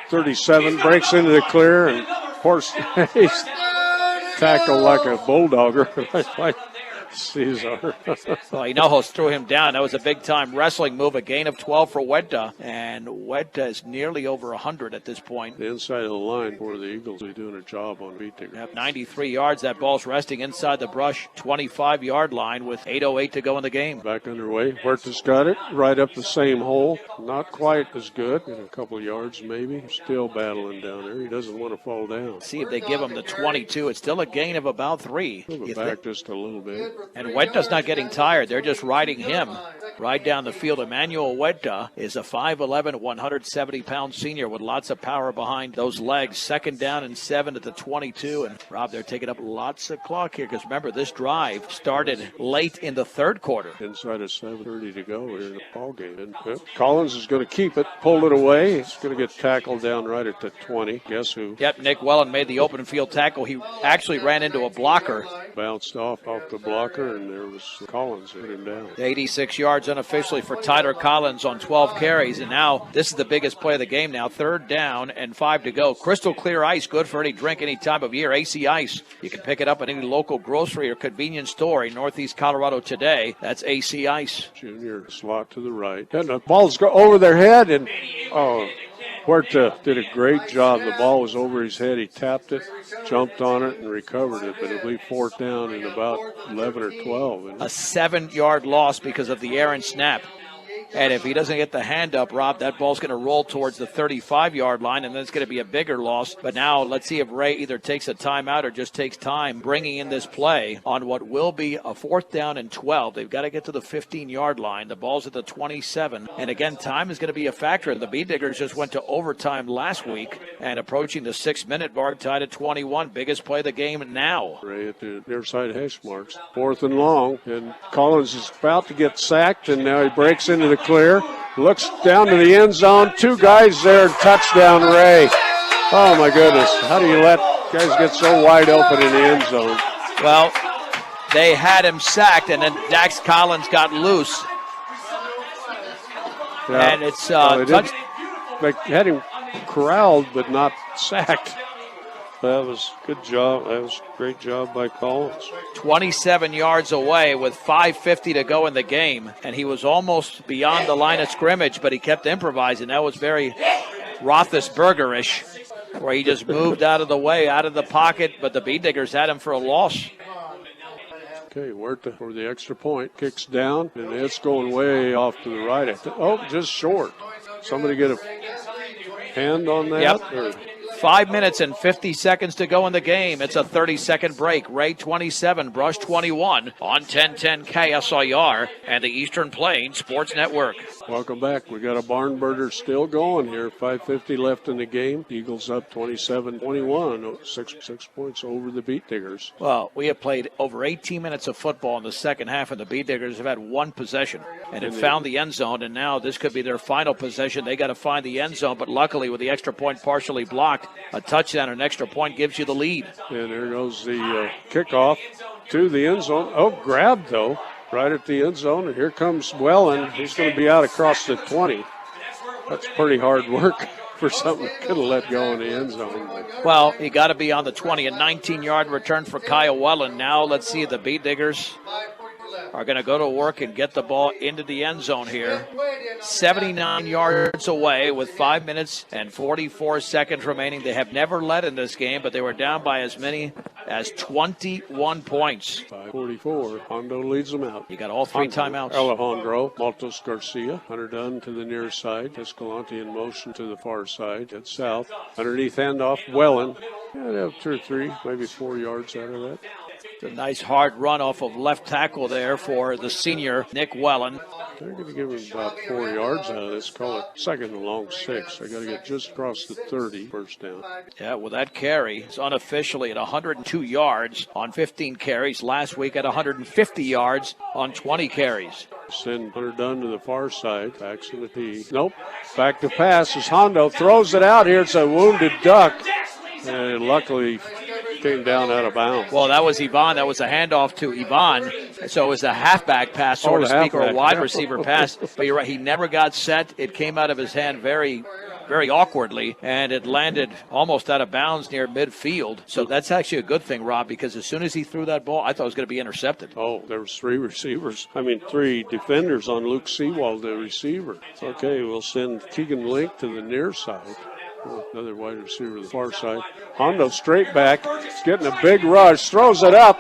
37, breaks into the clear, and of course, he's tackled like a bulldogger. Like Cesar. Well, Hinojos threw him down. That was a big-time wrestling move, a gain of 12 for Huerta, and Huerta is nearly over 100 at this point. The inside of the line for the Eagles are doing a job on Beat Digger. Yep, 93 yards. That ball's resting inside the Brush 25-yard line with 8:08 to go in the game. Back underway. Huerta's got it right up the same hole. Not quite as good. In a couple yards maybe. Still battling down there. He doesn't want to fall down. See if they give him the 22. It's still a gain of about 3. Move it back just a little bit. And Huerta's not getting tired. They're just riding him right down the field. Emmanuel Huerta is a 5'11", 170-pound senior with lots of power behind those legs. 2nd down and 7 at the 22. And, Rob, they're taking up lots of clock here because, remember, this drive started late in the third quarter. Inside of 7:30 to go here in the ball game. And Collins is going to keep it, pull it away. He's going to get tackled down right at the 20. Guess who? Yep, Nick Wellen made the open field tackle. He actually ran into a blocker. Bounced off the blocker, and there was Collins hit him down. 86 yards unofficially for Tyler Collins on 12 carries. And now this is the biggest play of the game now. 3rd down and 5 to go. Crystal clear ice, good for any drink any time of year. AC Ice. You can pick it up at any local grocery or convenience store in Northeast Colorado today. That's AC Ice. Junior slot to the right. And the balls go over their head, and Huerta did a great job. The ball was over his head. He tapped it, jumped on it, and recovered it. But it'll be 4th down in about 11 or 12. A 7-yard loss because of the errant snap. And if he doesn't get the hand up, Rob, that ball's going to roll towards the 35-yard line, and then it's going to be a bigger loss. But now let's see if Wray either takes a timeout or just takes time bringing in this play on what will be a 4th down and 12. They've got to get to the 15-yard line. The ball's at the 27. And again, time is going to be a factor. The Beat Diggers just went to overtime last week and approaching the 6-minute mark, tied at 21. Biggest play of the game now. Wray at the near side hash marks. 4th and long, and Collins is about to get sacked, and now he breaks into the clear, looks down to the end zone. 2 guys there, touchdown Wray. Oh my goodness, how do you let guys get so wide open in the end zone? Well, they had him sacked, and then Dax Collins got loose. Yeah. And it's they had him corralled but not sacked. That was good job. That was a great job by Collins. 27 yards away with 5:50 to go in the game, and he was almost beyond the line of scrimmage, but he kept improvising. That was very Roethlisberger-ish, where he just moved out of the way, out of the pocket, but the Beatdiggers had him for a loss. Okay, Huerta for the extra point. Kicks down, and it's going way off to the right. Oh, just short. Somebody get a hand on that? Yep. Or? 5 minutes and 50 seconds to go in the game. It's a 30-second break. Wray 27, Brush 21 on 1010 KSIR and the Eastern Plains Sports Network. Welcome back. We got a barn burner still going here. 5:50 left in the game. Eagles up 27-21. 6 points over the Beatdiggers. Well, we have played over 18 minutes of football in the second half, and the Beatdiggers have had one possession, and it found the end zone, and now this could be their final possession. They got to find the end zone, but luckily with the extra point partially blocked, a touchdown or an extra point gives you the lead. And there goes the kickoff to the end zone. Oh, grabbed, though, right at the end zone. And here comes Wellen. He's going to be out across the 20. That's pretty hard work for something that could have let go in the end zone. Well, he got to be on the 20. A 19-yard return for Kyle Wellen. Now let's see if the Beatdiggers are going to go to work and get the ball into the end zone here. 79 yards away with 5 minutes and 44 seconds remaining. They have never led in this game, but they were down by as many as 21 points. 5:44. Hondo leads them out. You got all three timeouts. Alejandro, Maltos Garcia, Hunter Dunn to the near side. Escalante in motion to the far side. Head south. Underneath handoff, Wellen. Yeah, they have 2 or 3, maybe 4 yards out of that. It's a nice hard run off of left tackle there for the senior, Nick Wellen. They're going to give him about 4 yards out of this. Call it second and long 6. They got to get just across the 30, first down. Yeah, well, that carry is unofficially at 102 yards on 15 carries. Last week at 150 yards on 20 carries. Send Hunter Dunn to the far side. Backs in the P. Nope. Back to pass as Hondo throws it out here. It's a wounded duck. And luckily came down out of bounds. Well, that was Yvonne. That was a handoff to Yvonne. So it was a halfback pass, so to speak, or a wide receiver pass. But you're right, he never got set. It came out of his hand very, very awkwardly, and it landed almost out of bounds near midfield. So that's actually a good thing, Rob, because as soon as he threw that ball, I thought it was going to be intercepted. Oh, there was 3 receivers. 3 defenders on Luke Sewald, the receiver. Okay, we'll send Keegan Link to the near side. Another wide receiver to the far side. Hondo straight back. He's getting a big rush. Throws it up.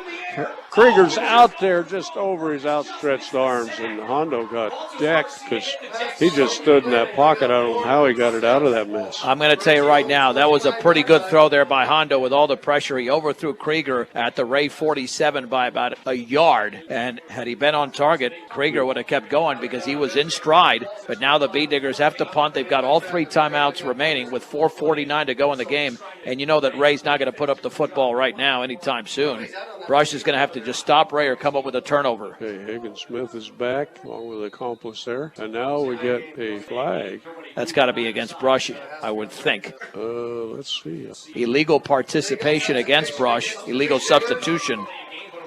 Krieger's out there just over his outstretched arms, and Hondo got decked because he just stood in that pocket. I don't know how he got it out of that mess. I'm going to tell you right now, that was a pretty good throw there by Hondo with all the pressure. He overthrew Krieger at the Wray 47 by about a yard, and had he been on target, Krieger would have kept going because he was in stride. But now the Beatdiggers have to punt. They've got all 3 timeouts remaining with 4:49 to go in the game, and you know that Ray's not going to put up the football right now anytime soon. Brush is going to have to just stop Wray or come up with a turnover. Okay, Higgins-Smith is back along with the accomplice there. And now we get a flag. That's got to be against Brush, I would think. Let's see. Illegal participation against Brush, illegal substitution.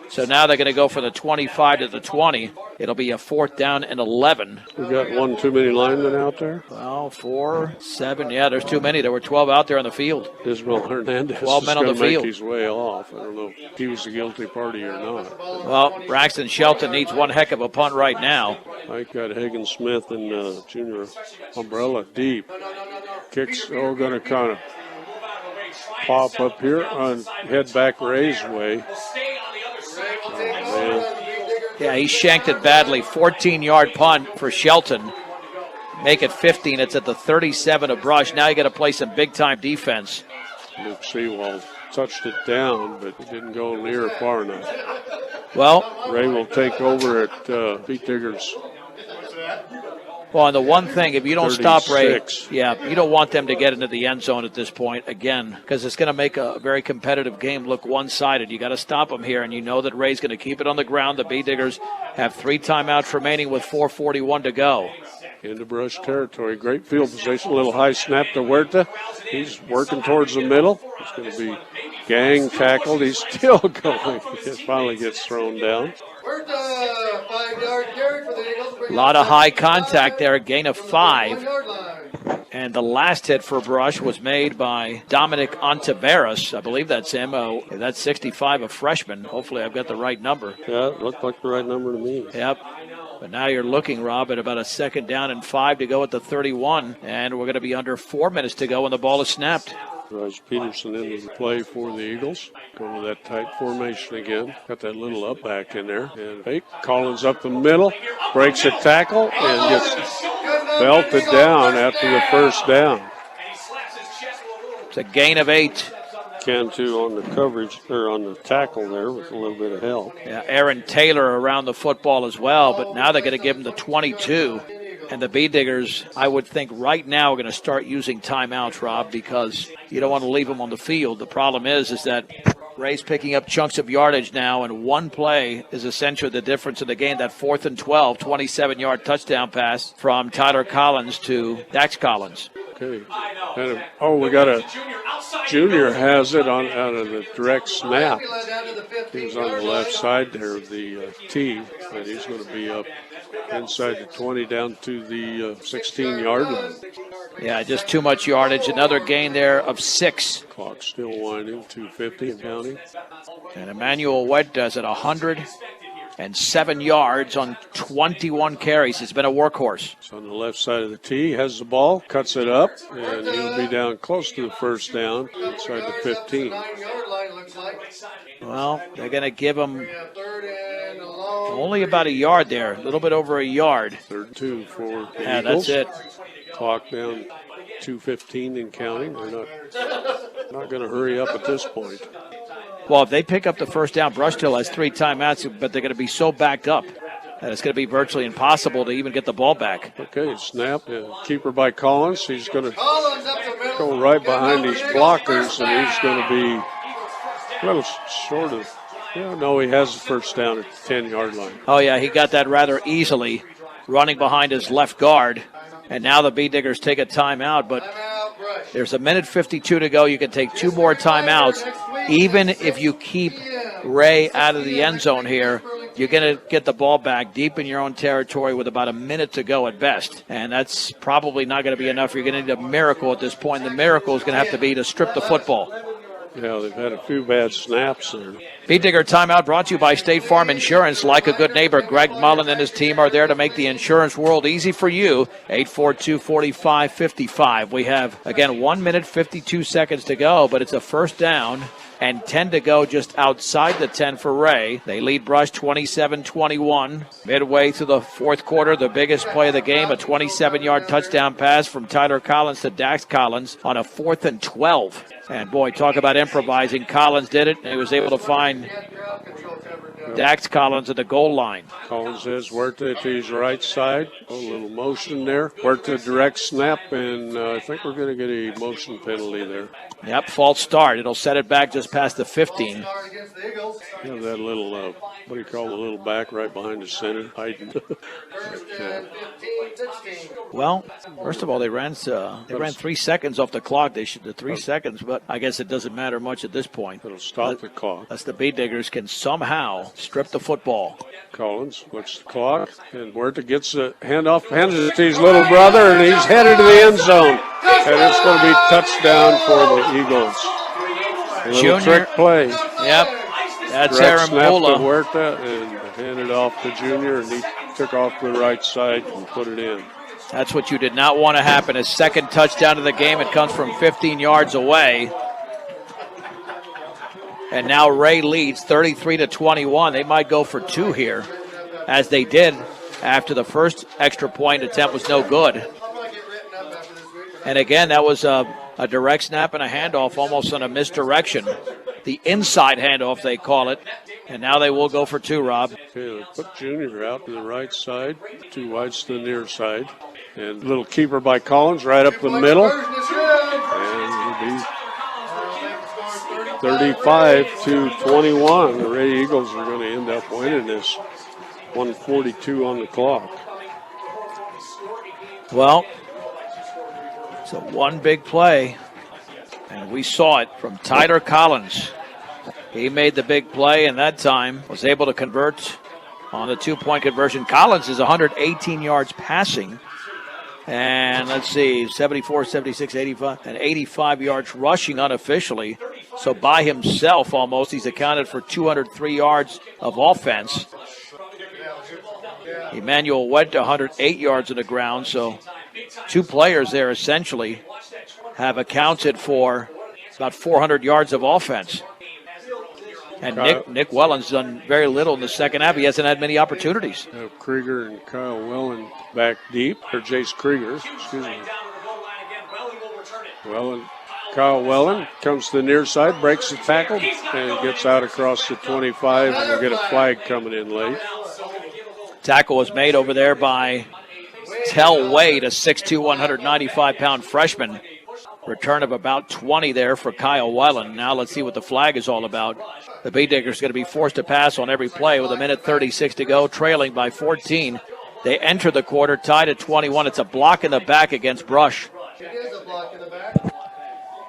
So now they're going to go for the 25 to the 20. It'll be a 4th down and 11. We got 1 too many linemen out there. Well, 4, 7. Yeah, there's too many. There were 12 out there on the field. Ismael Hernandez 12 men on the field. Make his way off. I don't know if he was the guilty party or not. Well, Braxton Shelton needs one heck of a punt right now. I got Higgins-Smith and Junior Umbrella deep. Kicks, going to kind of pop up here on head back Ray's way. Yeah, he shanked it badly. 14-yard punt for Shelton. Make it 15. It's at the 37 of Brush. Now you got to play some big-time defense. Luke Sewald touched it down, but it didn't go near or far enough. Well, Wray will take over at Beatdiggers. Well, and the one thing, if you don't stop Wray, 36. you don't want them to get into the end zone at this point again, because it's going to make a very competitive game look one-sided. You got to stop them here, and you know that Ray's going to keep it on the ground. The Beatdiggers have 3 timeouts remaining with 4:41 to go. into brush territory. Great field position. A little high snap to Huerta. He's working towards the middle. It's going to be gang tackled. He's still going. It finally gets thrown down. A lot of high contact there, a gain of 5. And the last hit for Brush was made by Dominic Ontiveros. I believe that's him. That's 65, a freshman. Hopefully I've got the right number. Yeah, it looked like the right number to me. Yep. But now you're looking, Rob, at about a 2nd down and 5 to go at the 31. And we're going to be under 4 minutes to go when the ball is snapped. Raj Peterson into the play for the Eagles. Going to that tight formation again. Got that little up back in there. And fake. Collins up the middle. Breaks a tackle and gets belted down after the first down. It's a gain of 8. Cantu on the coverage, or on the tackle there with a little bit of help. Yeah, Aaron Taylor around the football as well, but now they're going to give him the 22. And the B-Diggers, I would think right now, are going to start using timeouts, Rob, because you don't want to leave them on the field. The problem is that Wray's picking up chunks of yardage now, and one play is essentially the difference in the game. That 4th and 12, 27-yard touchdown pass from Tyler Collins to Dax Collins. Okay. We got a junior has it out of the direct snap. He was on the left side there of the tee, and he's going to be up inside the 20 down to the 16-yard line. Yeah, just too much yardage. Another gain there of 6. Clock still winding, 2:50 and counting. And Emmanuel White does it 107 yards on 21 carries. He's been a workhorse. It's on the left side of the tee, has the ball, cuts it up, and he'll be down close to the first down, inside the 15. Well, they're going to give him only about a yard there, a little bit over a yard. 3rd 2 for the Yeah, Eagles. that's it. Clock down 2:15 and counting. They're not going to hurry up at this point. Well, if they pick up the first down, Brushtill has 3 timeouts, but they're going to be so backed up that it's going to be virtually impossible to even get the ball back. Okay, snap. Keeper by Collins. He's going to go right behind these blockers, and he's going to be a little short of. Yeah, no, he has the first down at the 10-yard line. Oh, yeah, he got that rather easily, running behind his left guard. And now the B-Diggers take a timeout, but there's 1:52 to go. You can take 2 more timeouts. Even if you keep Wray out of the end zone here, you're going to get the ball back deep in your own territory with about a minute to go at best. And that's probably not going to be enough. You're going to need a miracle at this point. The miracle is going to have to be to strip the football. Yeah, they've had a few bad snaps there. B-Digger timeout brought to you by State Farm Insurance. Like a good neighbor, Greg Mullen and his team are there to make the insurance world easy for you. 842-4555. We have, again, 1 minute, 52 seconds to go, but it's a first down and 10 to go just outside the 10 for Wray. They lead Brush 27-21. Midway through the 4th quarter, the biggest play of the game, a 27-yard touchdown pass from Tyler Collins to Dax Collins on a 4th and 12. And, boy, talk about improvising. Collins did it, and he was able to find Dax Collins at the goal line. Collins has Huerta to his right side. A little motion there. Huerta direct snap, and I think we're going to get a motion penalty there. Yep, false start. It'll set it back just past the 15. Yeah, that little, what do you call the little back right behind the center? Hiding. Well, first of all, they ran 3 seconds off the clock. They should have 3 seconds, but I guess it doesn't matter much at this point. It'll stop the clock. Unless the B-Diggers can somehow strip the football. Collins looks the clock, and Huerta gets the handoff, hands it to his little brother, and he's headed to the end zone. And it's going to be touchdown for the Eagles. A little trick play. Yep. That's Direct Aaron snap Bula. to Huerta and handed off to Junior, and he took off the right side and put it in. That's what you did not want to happen. His second touchdown of the game. It comes from 15 yards away. And now Wray leads 33-21. They might go for 2 here, as they did after the first extra point attempt was no good. And again, that was a direct snap and a handoff almost on a misdirection. The inside handoff, they call it. And now they will go for 2, Rob. Okay, they put Junior out to the right side, 2 wides to the near side. And little keeper by Collins right up the middle. And it'll be 35-21. The Wray Eagles are going to end up winning this. 1:42 on the clock. Well, it's a one big play, and we saw it from Tyler Collins. He made the big play, and that time was able to convert on the 2-point conversion. Collins is 118 yards passing. And let's see, 74, 76, 85, and 85 yards rushing unofficially. So by himself almost, he's accounted for 203 yards of offense. Emmanuel went to 108 yards on the ground, so two players there essentially have accounted for about 400 yards of offense. And Nick Wellen's done very little in the second half. He hasn't had many opportunities. Krieger and Kyle Wellen back deep, or Jace Krieger, excuse me. Kyle Wellen comes to the near side, breaks the tackle, and gets out across the 25, and we'll get a flag coming in late. Tackle was made over there by Tell Wade, a 6'2", 195-pound freshman. Return of about 20 there for Kyle Wellen. Now let's see what the flag is all about. The B-Diggers are going to be forced to pass on every play with 1:36 to go, trailing by 14. They enter the quarter tied at 21. It's a block in the back against Brush.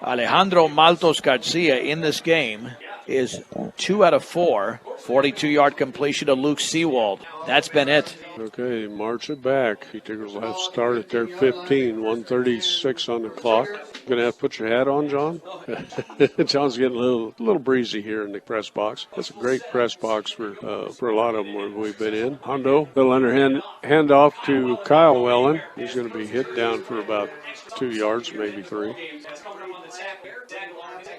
Alejandro Maltos Garcia in this game is 2 out of 4. 42-yard completion to Luke Seawald. That's been it. Okay, march it back. B-Diggers will have to start at their 15, 1:36 on the clock. Going to have to put your hat on, John. John's getting a little breezy here in the press box. That's a great press box for a lot of them where we've been in. Hondo, little underhand handoff to Kyle Wellen. He's going to be hit down for about 2 yards, maybe 3.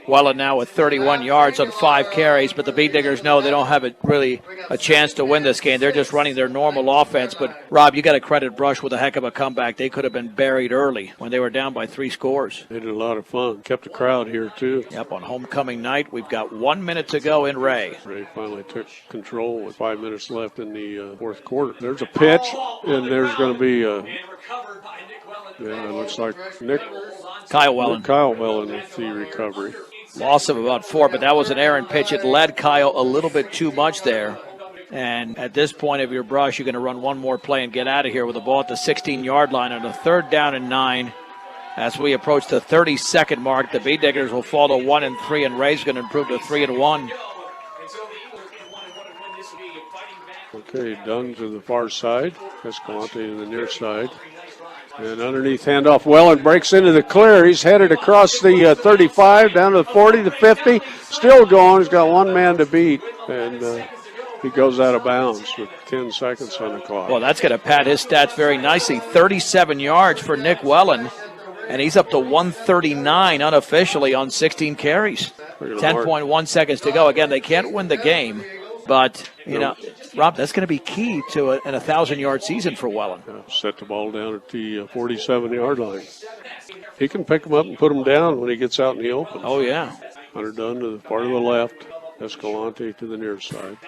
Wellen now with 31 yards on 5 carries, but the B-Diggers know they don't have really a chance to win this game. They're just running their normal offense. But, Rob, you got to credit Brush with a heck of a comeback. They could have been buried early when they were down by 3 scores. They did a lot of fun. Kept the crowd here, too. Yep, on homecoming night, we've got 1 minute to go in Wray. Wray finally took control with 5 minutes left in the fourth quarter. There's a pitch, and there's going to be it looks like Kyle Wellen with the recovery. Loss of about 4, but that was an errant pitch. It led Kyle a little bit too much there. And at this point of your Brush, you're going to run one more play and get out of here with the ball at the 16-yard line on a 3rd down and 9. As we approach the 30-second mark, the B-Diggers will fall to 1-3, and Ray's going to improve to 3-1. Okay, Dunn to the far side. Escalante to the near side. And underneath handoff, Wellen breaks into the clear. He's headed across the 35, down to the 40, the 50. Still going. He's got one man to beat. And he goes out of bounds with 10 seconds on the clock. Well, that's going to pad his stats very nicely. 37 yards for Nick Wellen. And he's up to 139 unofficially on 16 carries. 10.1 seconds to go. Again, they can't win the game. But, you know, Rob, that's going to be key to an 1,000-yard season for Wellen. Set the ball down at the 47-yard line. He can pick them up and put them down when he gets out in the open. Oh, yeah. Hunter Dunn to the far to the left. Escalante to the near side.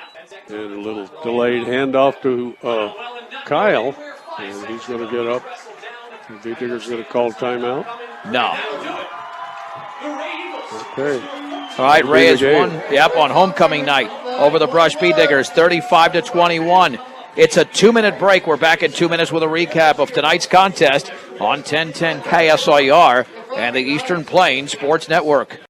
And a little delayed handoff to Kyle. And he's going to get up. The B-Digger's going to call timeout. No. Okay. All right, Wray has won. Yep, on homecoming night over the Brush B-Diggers, 35-21. It's a 2-minute break. We're back in 2 minutes with a recap of tonight's contest on 1010 KSIR and the Eastern Plains Sports Network.